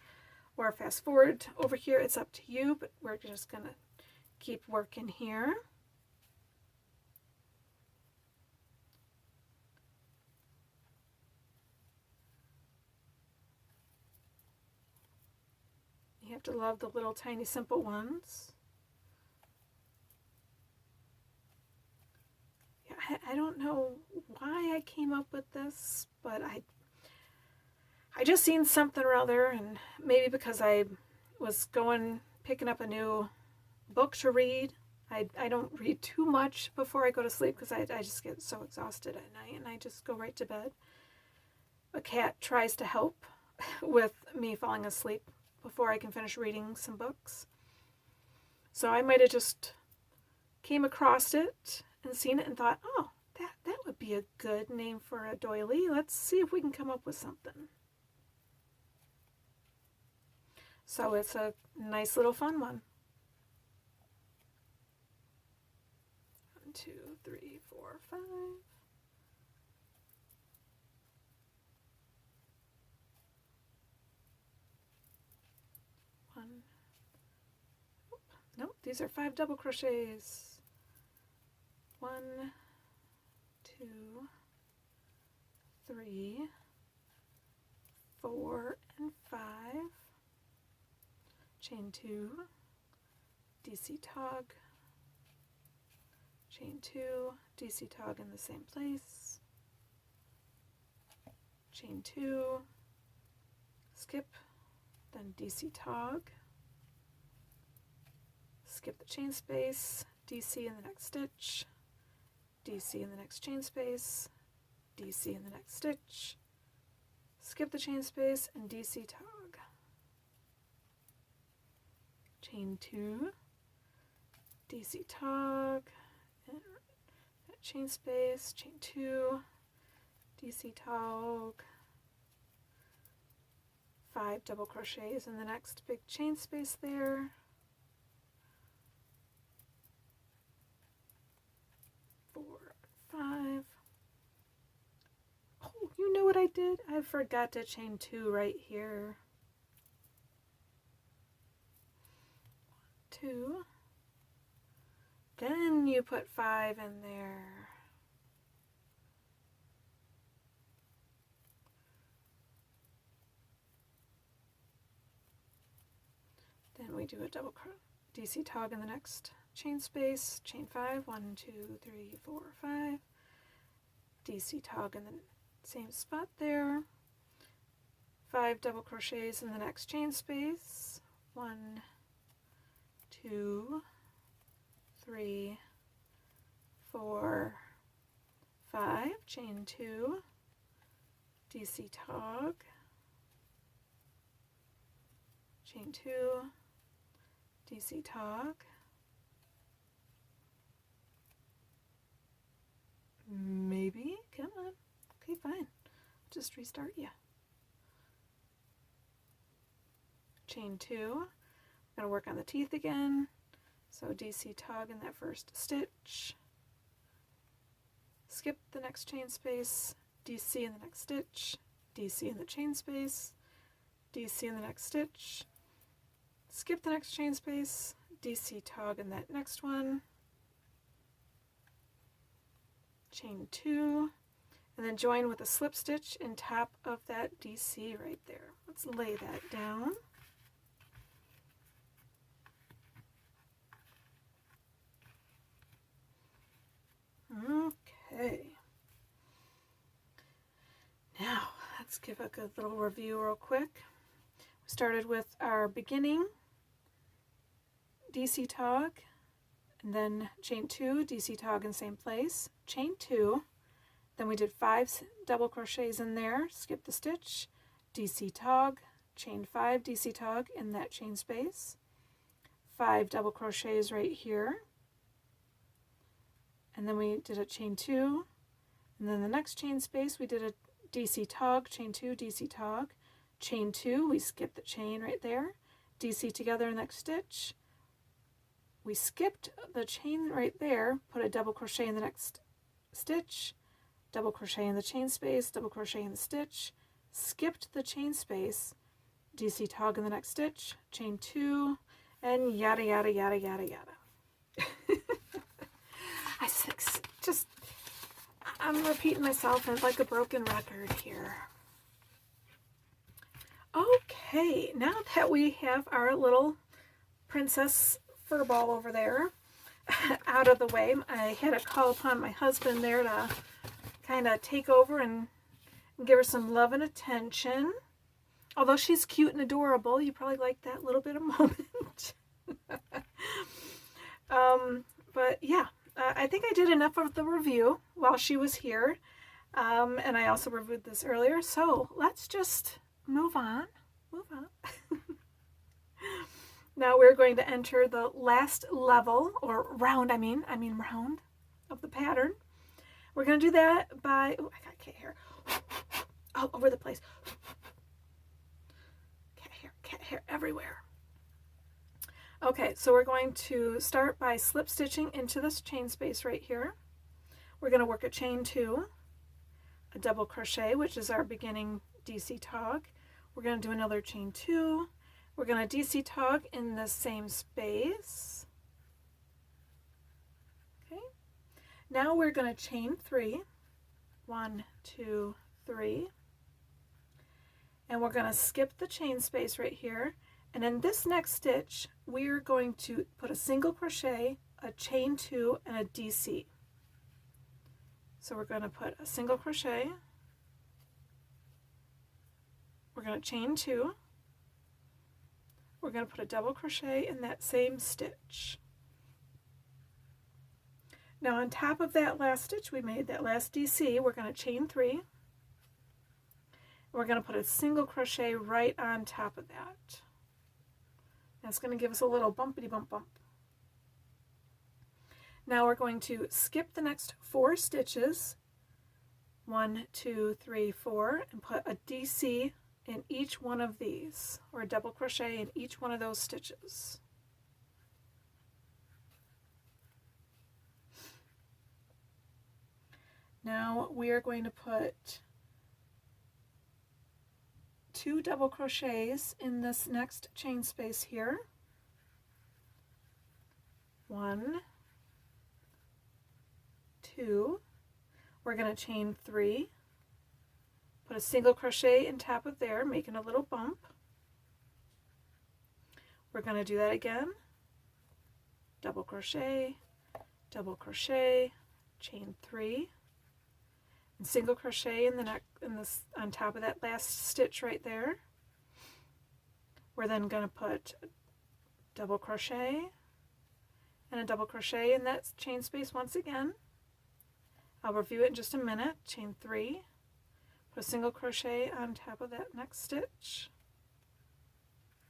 or fast forward over here. It's up to you, but we're just going to keep working here. You have to love the little tiny simple ones. Yeah, I don't know why I came up with this, but I just seen something or other, and maybe because I was picking up a new book to read. I don't read too much before I go to sleep because I just get so exhausted at night and I just go right to bed. A cat tries to help with me falling asleep before I can finish reading some books. So I might have just came across it and seen it and thought, oh, that would be a good name for a doily. Let's see if we can come up with something. So it's a nice little fun one. 1, 2, 3, 4, 5. Nope, these are 5 double crochets. 1, 2, 3, 4 and 5, chain 2, DC tog, chain 2, DC tog in the same place, chain 2, skip, then DC tog, skip the chain space, DC in the next stitch, DC in the next chain space, DC in the next stitch, skip the chain space, and DC tog. Chain 2, DC tog, and that chain space, chain 2, DC tog, 5 double crochets in the next big chain space there, 4, 5. Oh, you know what I did? I forgot to chain 2 right here. 2. Then you put 5 in there. Then we do a double DC tog in the next chain space, chain 5, 1, 2, 3, 4, 5, DC tog in the same spot there, 5 double crochets in the next chain space, 1, 2, 3, 4, 5, chain 2, DC tog, chain 2, DC tog, maybe, come on, okay, fine, just restart you. Chain 2, I'm going to work on the teeth again, so DC tog in that first stitch, skip the next chain space, DC in the next stitch, DC in the chain space, DC in the next stitch, skip the next chain space, DC tog in that next one, chain 2, and then join with a slip stitch in top of that DC right there. Let's lay that down. Okay. Now, let's give a good little review real quick. We started with our beginning DC tog, and then chain 2, DC tog in same place, chain 2, then we did 5 double crochets in there, skip the stitch, DC tog, chain 5, DC tog in that chain space, 5 double crochets right here, and then we did a chain 2, and then the next chain space we did a DC tog, chain 2, DC tog, chain 2, we skipped the chain right there, DC together in the next stitch, we skipped the chain right there, put a double crochet in the next stitch, double crochet in the chain space, double crochet in the stitch, skipped the chain space, DC tog in the next stitch, chain 2, and yada yada yada yada yada. I'm repeating myself like a broken record here. Okay, now that we have our little princess fur ball over there out of the way, I had to call upon my husband there to kind of take over and give her some love and attention. Although she's cute and adorable, you probably like that little bit of moment. But yeah, I think I did enough of the review while she was here. And I also reviewed this earlier. So let's just move on. Now we're going to enter the last level, or round, I mean round of the pattern. We're going to do that by, oh, I got cat hair all over the place. Cat hair everywhere. Okay, so we're going to start by slip stitching into this chain space right here. We're going to work a chain 2, a double crochet, which is our beginning DC tog. We're going to do another chain 2. We're going to DC tog in the same space. Okay. Now we're going to chain 3. 1, 2, 3. And we're going to skip the chain space right here. And in this next stitch, we're going to put a single crochet, a chain 2, and a DC. So we're going to put a single crochet, we're going to chain 2, we're going to put a double crochet in that same stitch. Now on top of that last stitch we made, that last DC, we're going to chain 3. We're going to put a single crochet right on top of that. That's going to give us a little bumpity bump bump. Now we're going to skip the next 4 stitches, 1, 2, 3, 4, and put a DC in each one of these, or a double crochet in each one of those stitches. Now we are going to put 2 double crochets in this next chain space here. 1, 2, we're going to chain 3, put a single crochet in top of there, making a little bump. We're going to do that again, double crochet, chain 3, and single crochet in this on top of that last stitch right there. We're then going to put a double crochet and a double crochet in that chain space once again. I'll review it in just a minute. Chain 3, put a single crochet on top of that next stitch.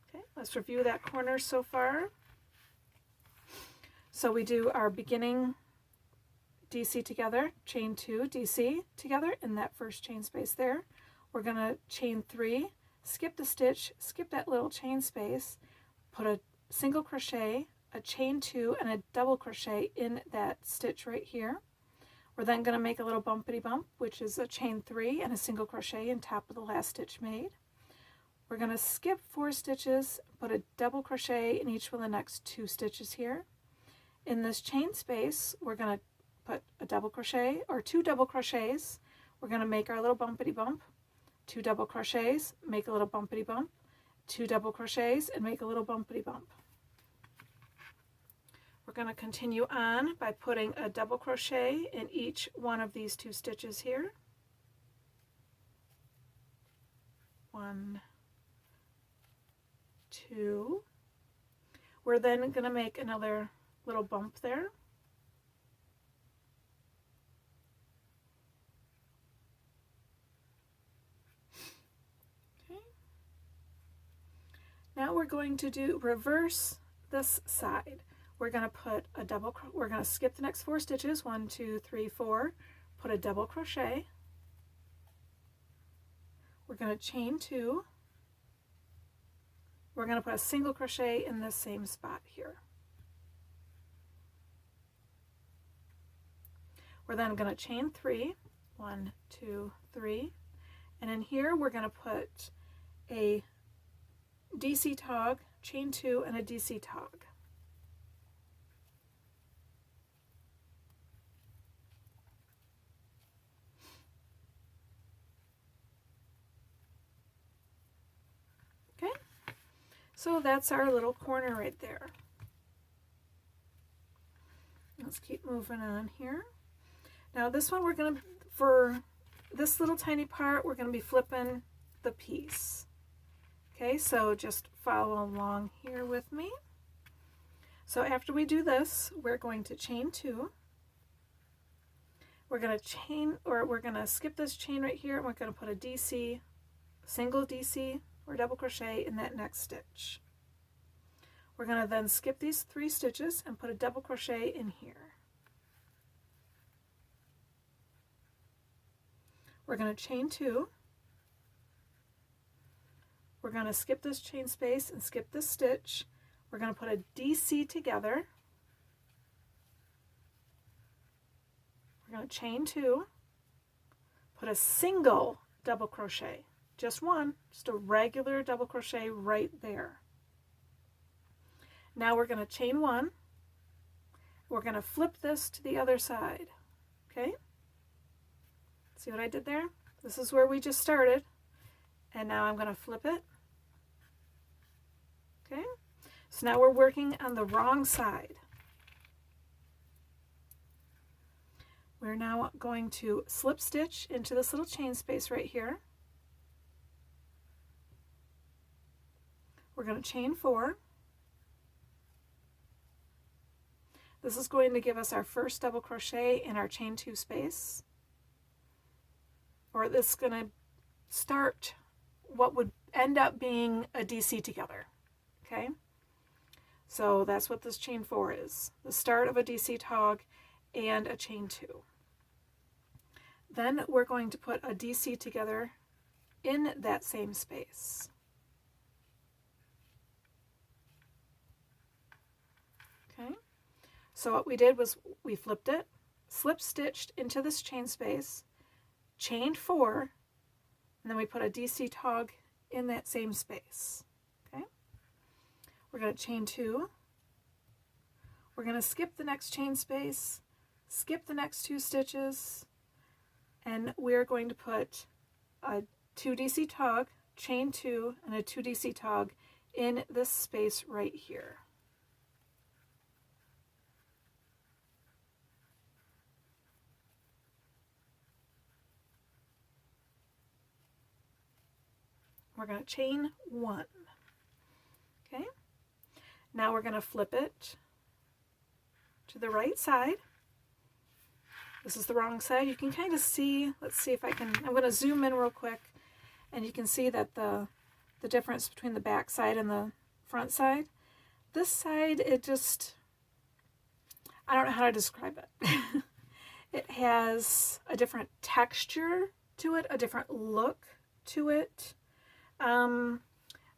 Okay, let's review that corner so far. So we do our beginning DC together, chain 2, DC together in that first chain space there. We're going to chain 3, skip the stitch, skip that little chain space, put a single crochet, a chain 2, and a double crochet in that stitch right here. We're then going to make a little bumpity bump, which is a chain 3 and a single crochet on top of the last stitch made. We're going to skip 4 stitches, put a double crochet in each one of the next 2 stitches here. In this chain space, we're going to put a double crochet or 2 double crochets. We're going to make our little bumpity bump, 2 double crochets, make a little bumpity bump, 2 double crochets, and make a little bumpity bump. We're going to continue on by putting a double crochet in each one of these 2 stitches here. 1, 2. We're then going to make another little bump there. Okay. Now we're going to reverse this side. We're going to put a we're going to skip the next 4 stitches, 1, 2, 3, 4, put a double crochet. We're going to chain 2. We're going to put a single crochet in the same spot here. We're then going to chain 3, 1, 2, 3, and in here we're going to put a DC tog, chain 2, and a DC tog. Okay, so that's our little corner right there. Let's keep moving on here. Now this one for this little tiny part, we're going to be flipping the piece. Okay, so just follow along here with me. So after we do this, we're going to chain 2. We're going to skip this chain right here, and we're going to put a DC, single DC or double crochet in that next stitch. We're going to then skip these 3 stitches and put a double crochet in here. We're going to chain 2. We're going to skip this chain space and skip this stitch. We're going to put a DC together. We're going to chain 2, put a single double crochet, just one, just a regular double crochet right there. Now we're going to chain 1. We're going to flip this to the other side. Okay? See what I did there? This is where we just started. And now I'm going to flip it. Okay, so now we're working on the wrong side. We're now going to slip stitch into this little chain space right here. We're going to chain 4. This is going to give us our first double crochet in our chain 2 space. Or this is going to start what would end up being a DC together. Okay? So that's what this chain 4 is. The start of a DC tog and a chain 2. Then we're going to put a DC together in that same space. Okay? So what we did was we flipped it, slip stitched into this chain space, chained 4, and then we put a DC tog in that same space. Okay? We're going to chain 2. We're going to skip the next chain space, skip the next 2 stitches, and we're going to put a 2 DC tog, chain 2, and a 2 DC tog in this space right here. We're going to chain 1. Okay? Now we're going to flip it to the right side. This is the wrong side. You can kind of see, let's see if I can, I'm going to zoom in real quick, and you can see that the difference between the back side and the front side. This side, it just, I don't know how to describe it. It has a different texture to it, a different look to it.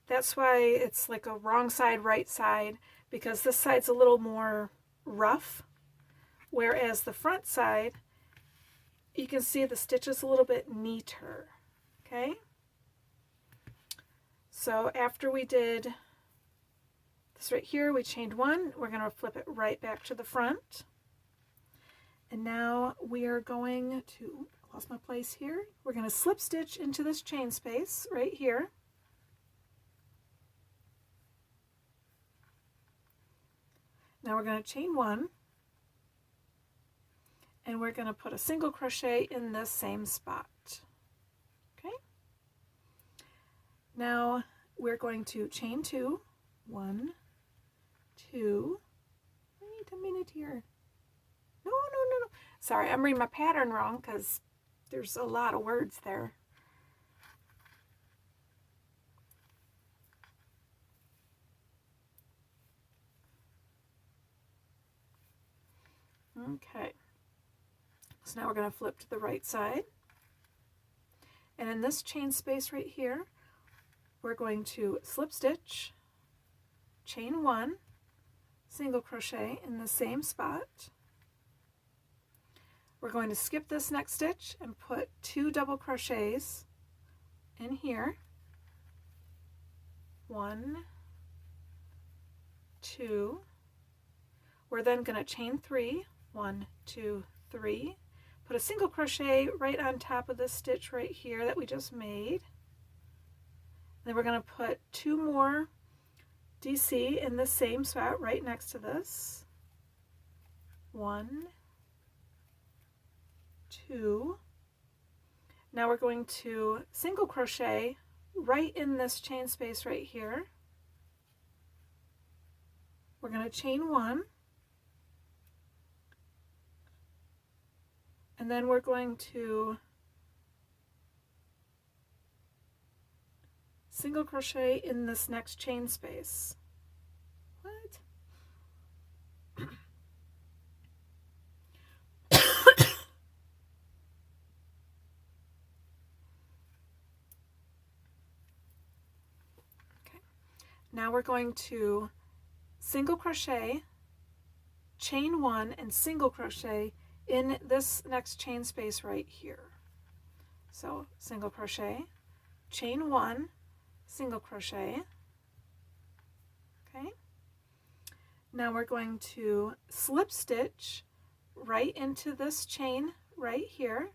That's why it's like a wrong side, right side, because this side's a little more rough, whereas the front side, you can see the stitches a little bit neater. Okay? So after we did this right here, we chained 1, we're going to flip it right back to the front. And now we are going to, I lost my place here, we're going to slip stitch into this chain space right here. Now we're going to chain 1, and we're going to put a single crochet in this same spot. Okay? Now we're going to chain 2, 1, 2, wait a minute here. No. Sorry, I'm reading my pattern wrong because there's a lot of words there. Okay, so now we're going to flip to the right side. And in this chain space right here, we're going to slip stitch, chain 1, single crochet in the same spot. We're going to skip this next stitch and put 2 double crochets in here. 1, 2. We're then going to chain 3. 1, 2, 3. Put a single crochet right on top of this stitch right here that we just made. Then we're going to put 2 more DC in the same spot right next to this. 1, 2. Now we're going to single crochet right in this chain space right here. We're going to chain 1. And then we're going to single crochet in this next chain space. What? Okay. Now we're going to single crochet, chain 1, and single crochet in this next chain space right here. So single crochet, chain 1, single crochet. Okay. Now we're going to slip stitch right into this chain right here.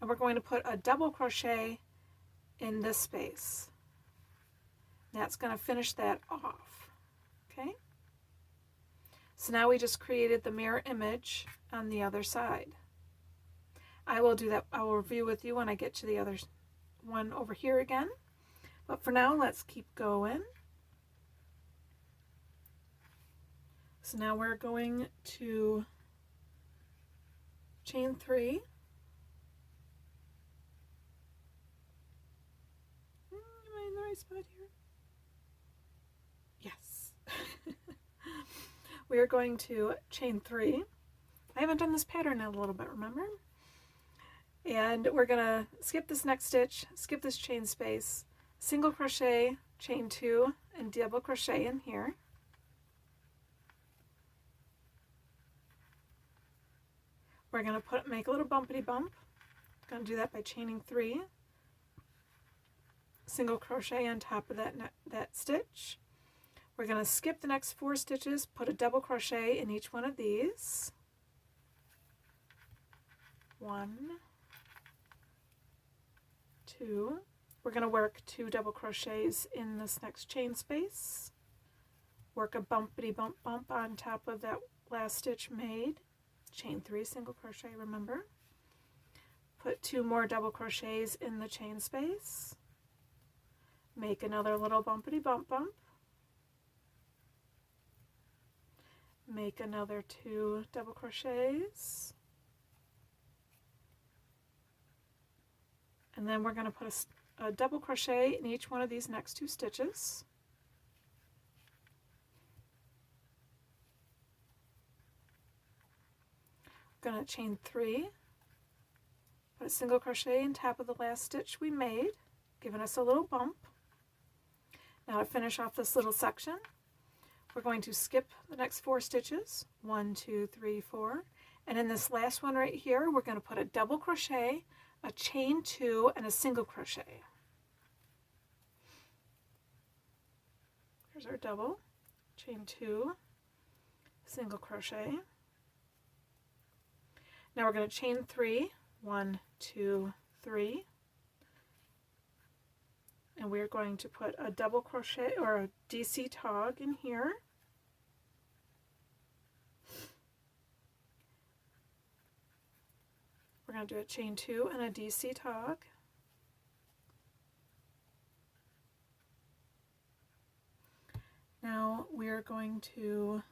and we're going to put a double crochet in this space. That's going to finish that off. Okay? So now we just created the mirror image on the other side. I will do that. I will review with you when I get to the other one over here again. But for now, let's keep going. So now we're going to chain 3. Am I in the right spot here? Yes. We are going to chain 3. I haven't done this pattern in a little bit, remember? And we're going to skip this next stitch, skip this chain space, single crochet, chain 2, and double crochet in here. We're going to make a little bumpity bump. Going to do that by chaining 3, single crochet on top of that stitch. We're going to skip the next 4 stitches, put a double crochet in each one of these. 1, 2. We're going to work 2 double crochets in this next chain space. Work a bumpity bump bump on top of that last stitch made. Chain 3, single crochet, remember. Put 2 more double crochets in the chain space. Make another little bumpity bump bump. Make another 2 double crochets. And then we're going to put a double crochet in each one of these next 2 stitches. We're going to chain 3, put a single crochet on top of the last stitch we made, giving us a little bump. Now to finish off this little section, we're going to skip the next 4 stitches, 1, 2, 3, 4, and in this last one right here, we're going to put a double crochet, a chain 2, and a single crochet. Here's our double, chain 2, single crochet. Now we're going to chain 3, 1, 2, 3, and we're going to put a double crochet or a DC tog in here. We're going to do a chain 2 and a DC tog. Now we're going to,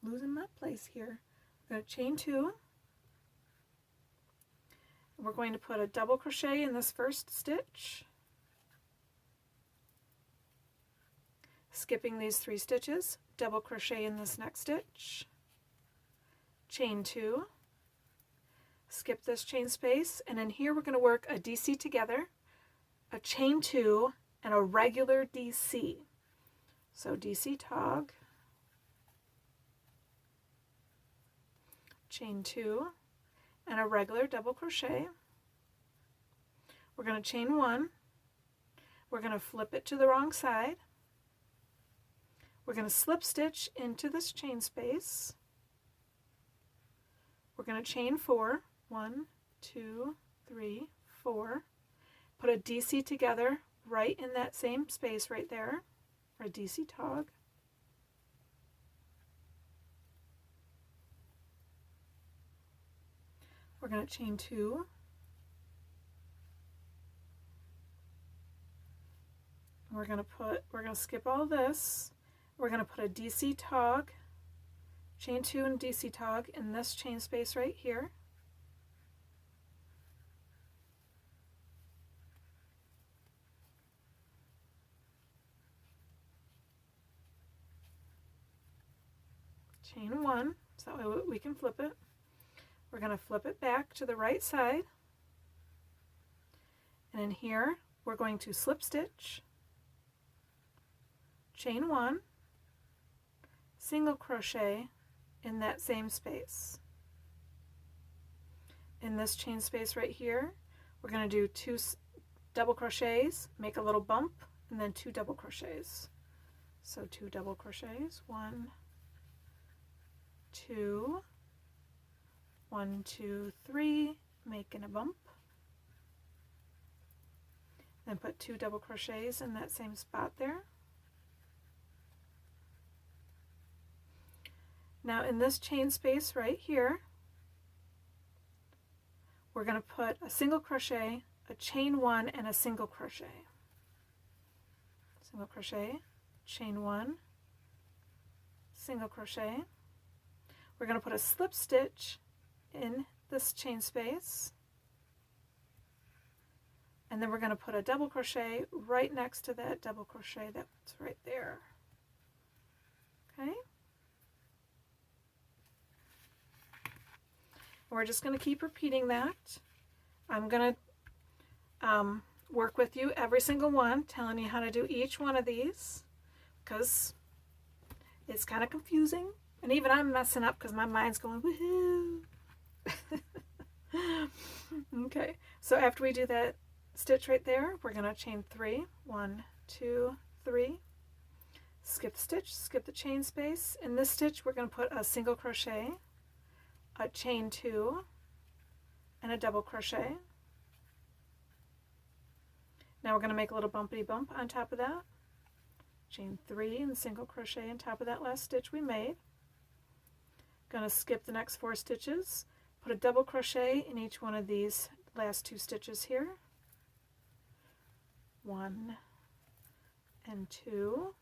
losing my place here. We're going to chain 2. We're going to put a double crochet in this first stitch. Skipping these 3 stitches, double crochet in this next stitch. Chain 2. Skip this chain space, and in here we're going to work a DC together, a chain 2, and a regular DC. So DC tog, chain 2, and a regular double crochet. We're going to chain 1. We're going to flip it to the wrong side. We're going to slip stitch into this chain space. We're going to chain 4. 1, 2, 3, 4. Put a DC together right in that same space right there, or a DC tog. We're going to chain 2. We're going to skip all this. We're going to put a DC tog, chain 2 and DC tog in this chain space right here. Chain 1, so that way we can flip it. We're going to flip it back to the right side, and in here we're going to slip stitch, chain 1, single crochet in that same space. In this chain space right here, we're going to do 2 double crochets, make a little bump, and then 2 double crochets. So 2 double crochets, 1, 2, 1, 2, 3, making a bump, then put 2 double crochets in that same spot there. Now in this chain space right here, we're going to put a single crochet, a chain 1, and a single crochet. Single crochet, chain 1, single crochet. We're going to put a slip stitch in this chain space, and then we're going to put a double crochet right next to that double crochet that's right there. Okay? We're just going to keep repeating that. I'm going to work with you every single one, telling you how to do each one of these, because it's kind of confusing, and even I'm messing up because my mind's going woohoo. Okay, so after we do that stitch right there, we're going to chain 3, 1, 2, 3, skip the stitch, skip the chain space. In this stitch we're going to put a single crochet, a chain 2, and a double crochet. Now we're going to make a little bumpity bump on top of that, chain 3 and single crochet on top of that last stitch we made. Going to skip the next 4 stitches, put a double crochet in each one of these last 2 stitches here, 1 and 2.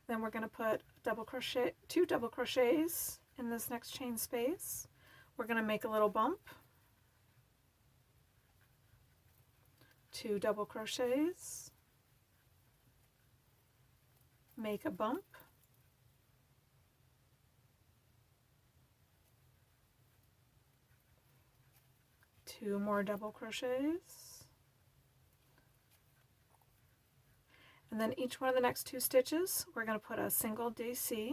Then we're going to put double crochet, 2 double crochets in this next chain space. We're going to make a little bump, 2 double crochets, make a bump, 2 more double crochets, and then each one of the next 2 stitches we're going to put a single DC.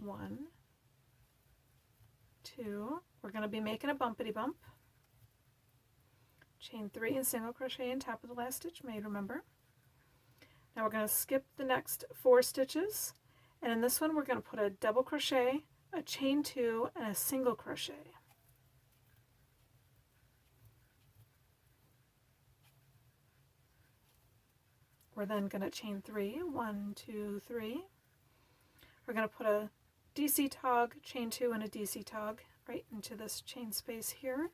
1, 2, we're going to be making a bumpity bump, chain 3 and single crochet on top of the last stitch made, remember. Now we're going to skip the next 4 stitches, and in this one we're going to put a double crochet, a chain 2, and a single crochet. We're then going to chain 3, 1, 2, 3. We're going to put a DC tog, chain 2, and a DC tog right into this chain space here.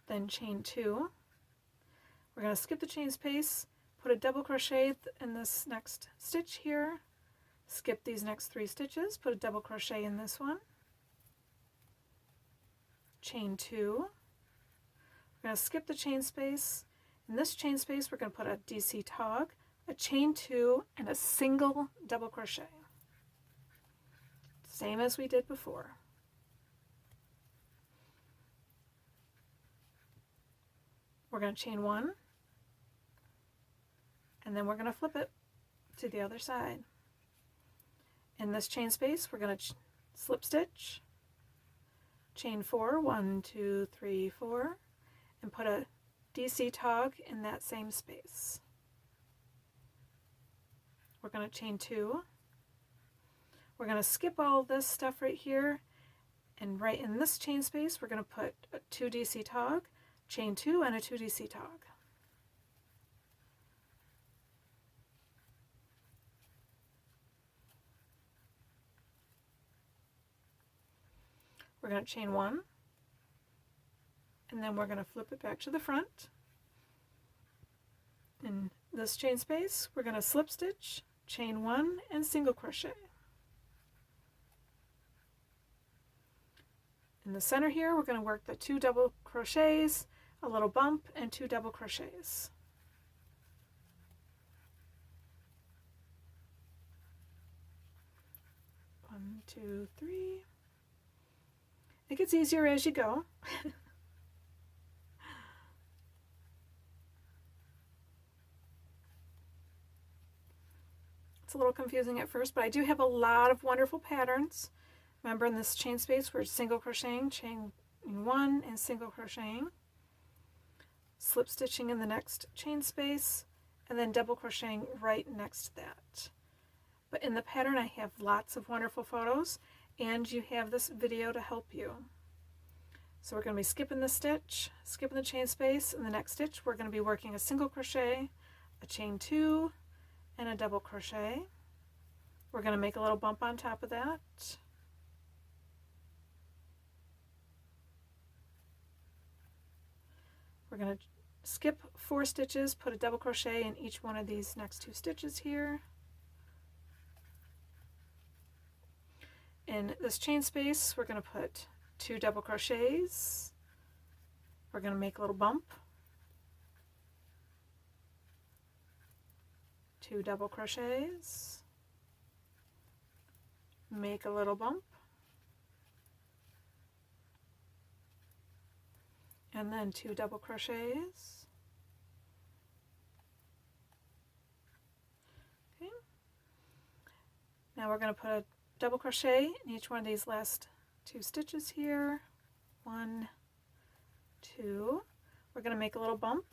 Then chain 2. We're going to skip the chain space, put a double crochet in this next stitch here, skip these next 3 stitches, put a double crochet in this one, chain 2. We're going to skip the chain space. In this chain space we're going to put a DC tog, a chain 2, and a single double crochet. Same as we did before. We're going to chain 1, and then we're going to flip it to the other side. In this chain space we're going to slip stitch, chain 4, 1, 2, 3, 4, and put a DC tog in that same space. We're going to chain 2. We're going to skip all this stuff right here, and right in this chain space we're going to put a 2 DC tog, chain 2, and a 2 DC tog. We're going to chain 1, and then we're going to flip it back to the front. In this chain space we're going to slip stitch, chain 1, and single crochet. In the center here we're going to work the 2 double crochets, a little bump, and 2 double crochets. One, 2, 3. It gets easier as you go. It's a little confusing at first, but I do have a lot of wonderful patterns. Remember, in this chain space we're single crocheting, chain 1, and single crocheting, slip stitching in the next chain space, and then double crocheting right next to that. But in the pattern I have lots of wonderful photos, and you have this video to help you. So we're going to be skipping the stitch, skipping the chain space. In the next stitch we're going to be working a single crochet, a chain 2, and a double crochet. We're going to make a little bump on top of that. We're going to skip 4 stitches, put a double crochet in each one of these next 2 stitches here. In this chain space, we're going to put 2 double crochets. We're going to make a little bump. 2 double crochets. Make a little bump. And then 2 double crochets. Okay. Now we're going to put a double crochet in each one of these last 2 stitches here. 1, 2. We're going to make a little bump.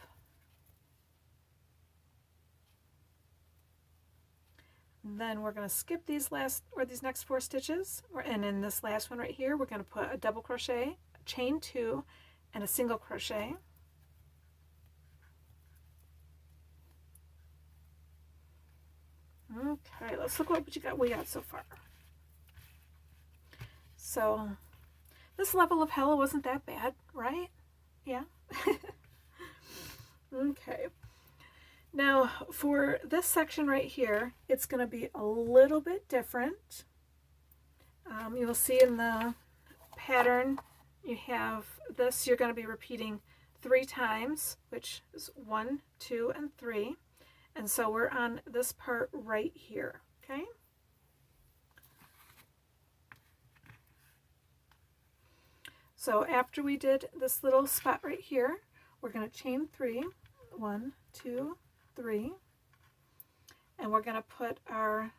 Then we're going to skip these next 4 stitches, and in this last one right here we're going to put a double crochet, a chain 2, and a single crochet. Okay, let's look what we got so far. So this level of hella wasn't that bad, right? Yeah. Okay. Now for this section right here, it's going to be a little bit different. You will see in the pattern you have this, you're going to be repeating 3 times, which is 1, 2, and 3. And so we're on this part right here, okay? So after we did this little spot right here, we're going to chain 3, 1, 2, 3, and we're going to put our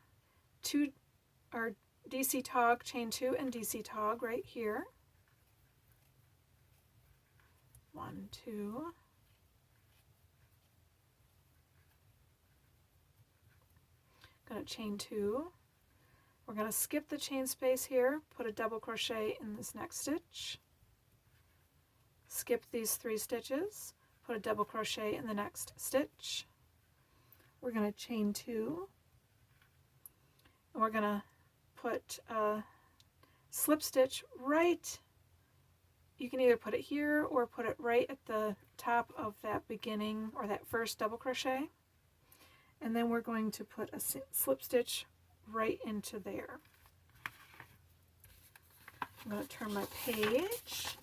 DC tog, chain 2 and DC tog right here. 1, 2. Going to chain 2. We're going to skip the chain space here, put a double crochet in this next stitch. Skip these 3 stitches, put a double crochet in the next stitch. We're going to chain 2, and we're going to put a slip stitch right. You can either put it here or put it right at the top of that beginning or that first double crochet. And then we're going to put a slip stitch right into there. I'm going to turn my page.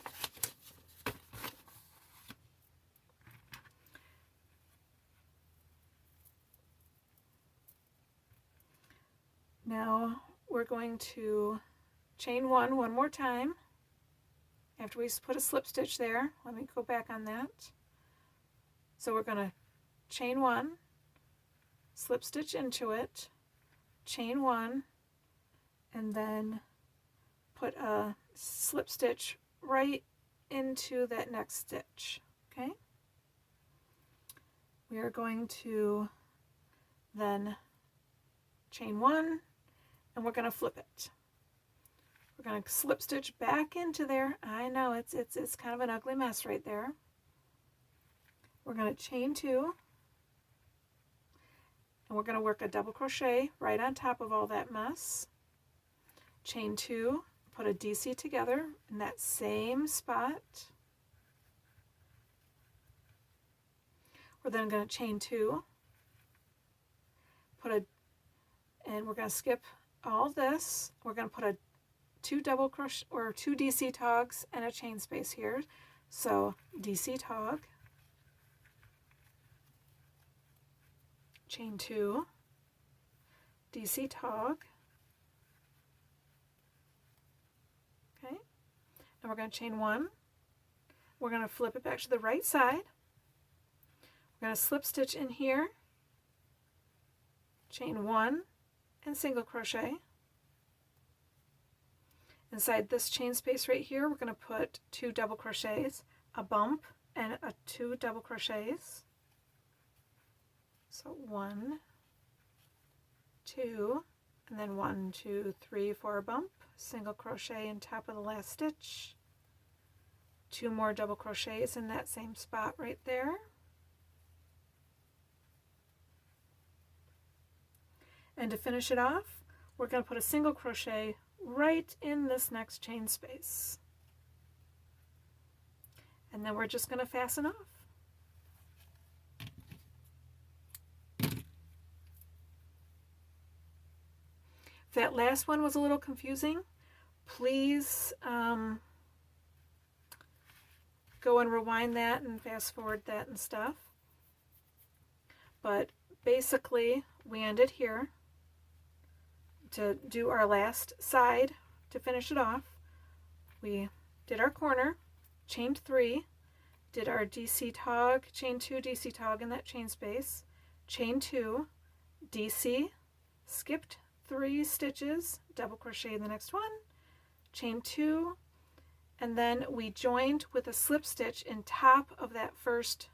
Now we're going to chain 1 one more time. After we put a slip stitch there, let me go back on that. So we're going to chain 1, slip stitch into it, chain 1, and then put a slip stitch right into that next stitch, okay? We are going to then chain 1, and we're going to flip it. We're going to slip stitch back into there. I know it's kind of an ugly mess right there. We're going to chain 2, and we're going to work a double crochet right on top of all that mess. Chain 2, put a DC together in that same spot. We're then going to chain 2, and we're going to skip all this. We're going to put a 2 double crochet or 2 DC togs and a chain space here. So DC tog, chain 2, DC tog. Okay, and we're going to chain 1. We're going to flip it back to the right side. We're going to slip stitch in here, chain 1, and single crochet. Inside this chain space right here, we're going to put 2 double crochets, a bump, and 2 double crochets. So 1, 2, and then 1, 2, 3 for a bump, single crochet in top of the last stitch, 2 more double crochets in that same spot right there, and to finish it off, we're going to put a single crochet right in this next chain space, and then we're just going to fasten off. If that last one was a little confusing, please go and rewind that and fast forward that and stuff. But basically, we ended here. To do our last side to finish it off, we did our corner, chained 3, did our DC tog, chain 2, DC tog in that chain space, chain 2, DC, skipped 3 stitches, double crochet in the next one, chain 2, and then we joined with a slip stitch in top of that first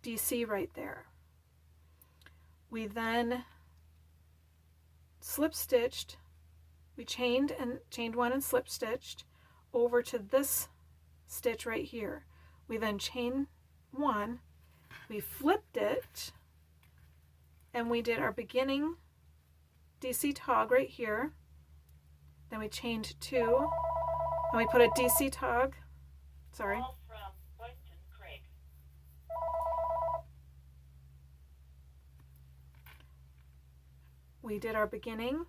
DC right there. We then slip stitched, we chained 1 and slip stitched over to this stitch right here. We then chain 1, we flipped it, and we did our beginning DC tog right here. Then we chained 2, and we put a DC tog, sorry. We did our beginning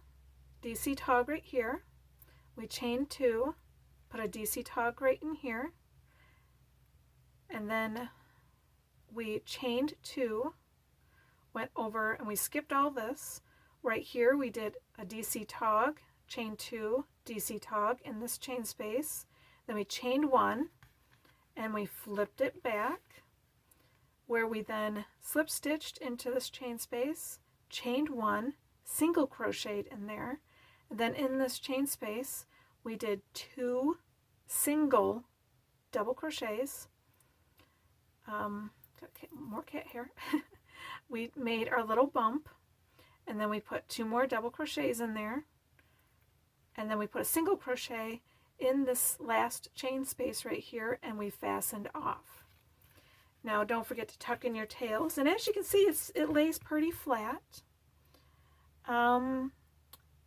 DC tog right here. We chained 2, put a DC tog right in here, and then we chained 2, went over and we skipped all this. Right here we did a DC tog, chain 2, DC tog in this chain space. Then we chained 1 and we flipped it back, where we then slip stitched into this chain space, chained 1, single crocheted in there, and then in this chain space we did 2 single double crochets. More cat hair. We made our little bump, and then we put 2 more double crochets in there, and then we put a single crochet in this last chain space right here, and we fastened off. Now don't forget to tuck in your tails, and as you can see, it lays pretty flat.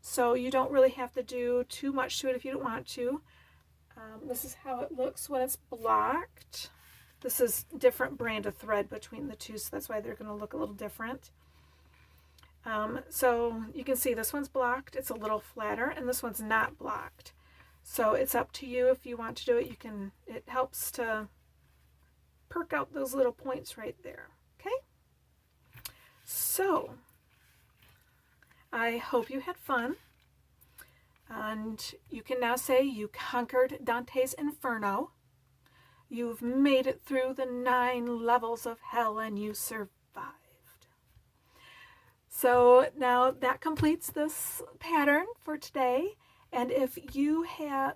So you don't really have to do too much to it if you don't want to. This is how it looks when it's blocked. This is different brand of thread between the two, so that's why they're going to look a little different. So you can see this one's blocked, it's a little flatter, and this one's not blocked. So it's up to you if you want to do it. It helps to perk out those little points right there. Okay? So I hope you had fun, and you can now say you conquered Dante's Inferno. You've made it through the 9 levels of hell and you survived. So now that completes this pattern for today. And if you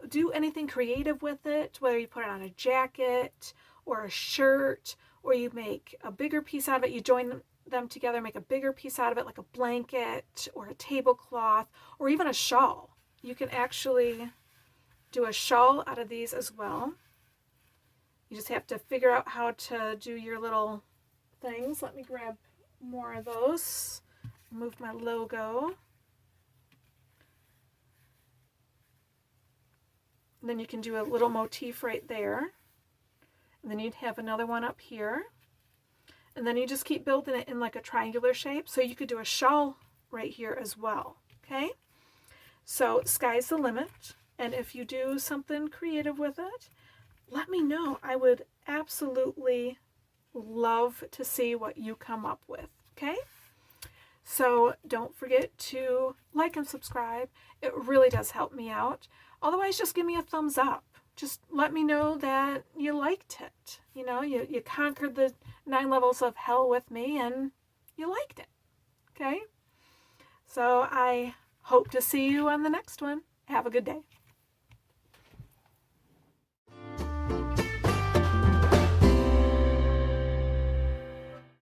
do anything creative with it, whether you put it on a jacket or a shirt, or you make a bigger piece out of it, you join them together, make a bigger piece out of it, like a blanket or a tablecloth or even a shawl. You can actually do a shawl out of these as well. You just have to figure out how to do your little things. Let me grab more of those. Move my logo. And then you can do a little motif right there. And then you'd have another one up here. And then you just keep building it in like a triangular shape. So you could do a shawl right here as well. Okay? So sky's the limit. And if you do something creative with it, let me know. I would absolutely love to see what you come up with. Okay? So don't forget to like and subscribe. It really does help me out. Otherwise, just give me a thumbs up. Just let me know that you liked it. You know, you conquered the 9 levels of hell with me and you liked it. Okay? So I hope to see you on the next one. Have a good day.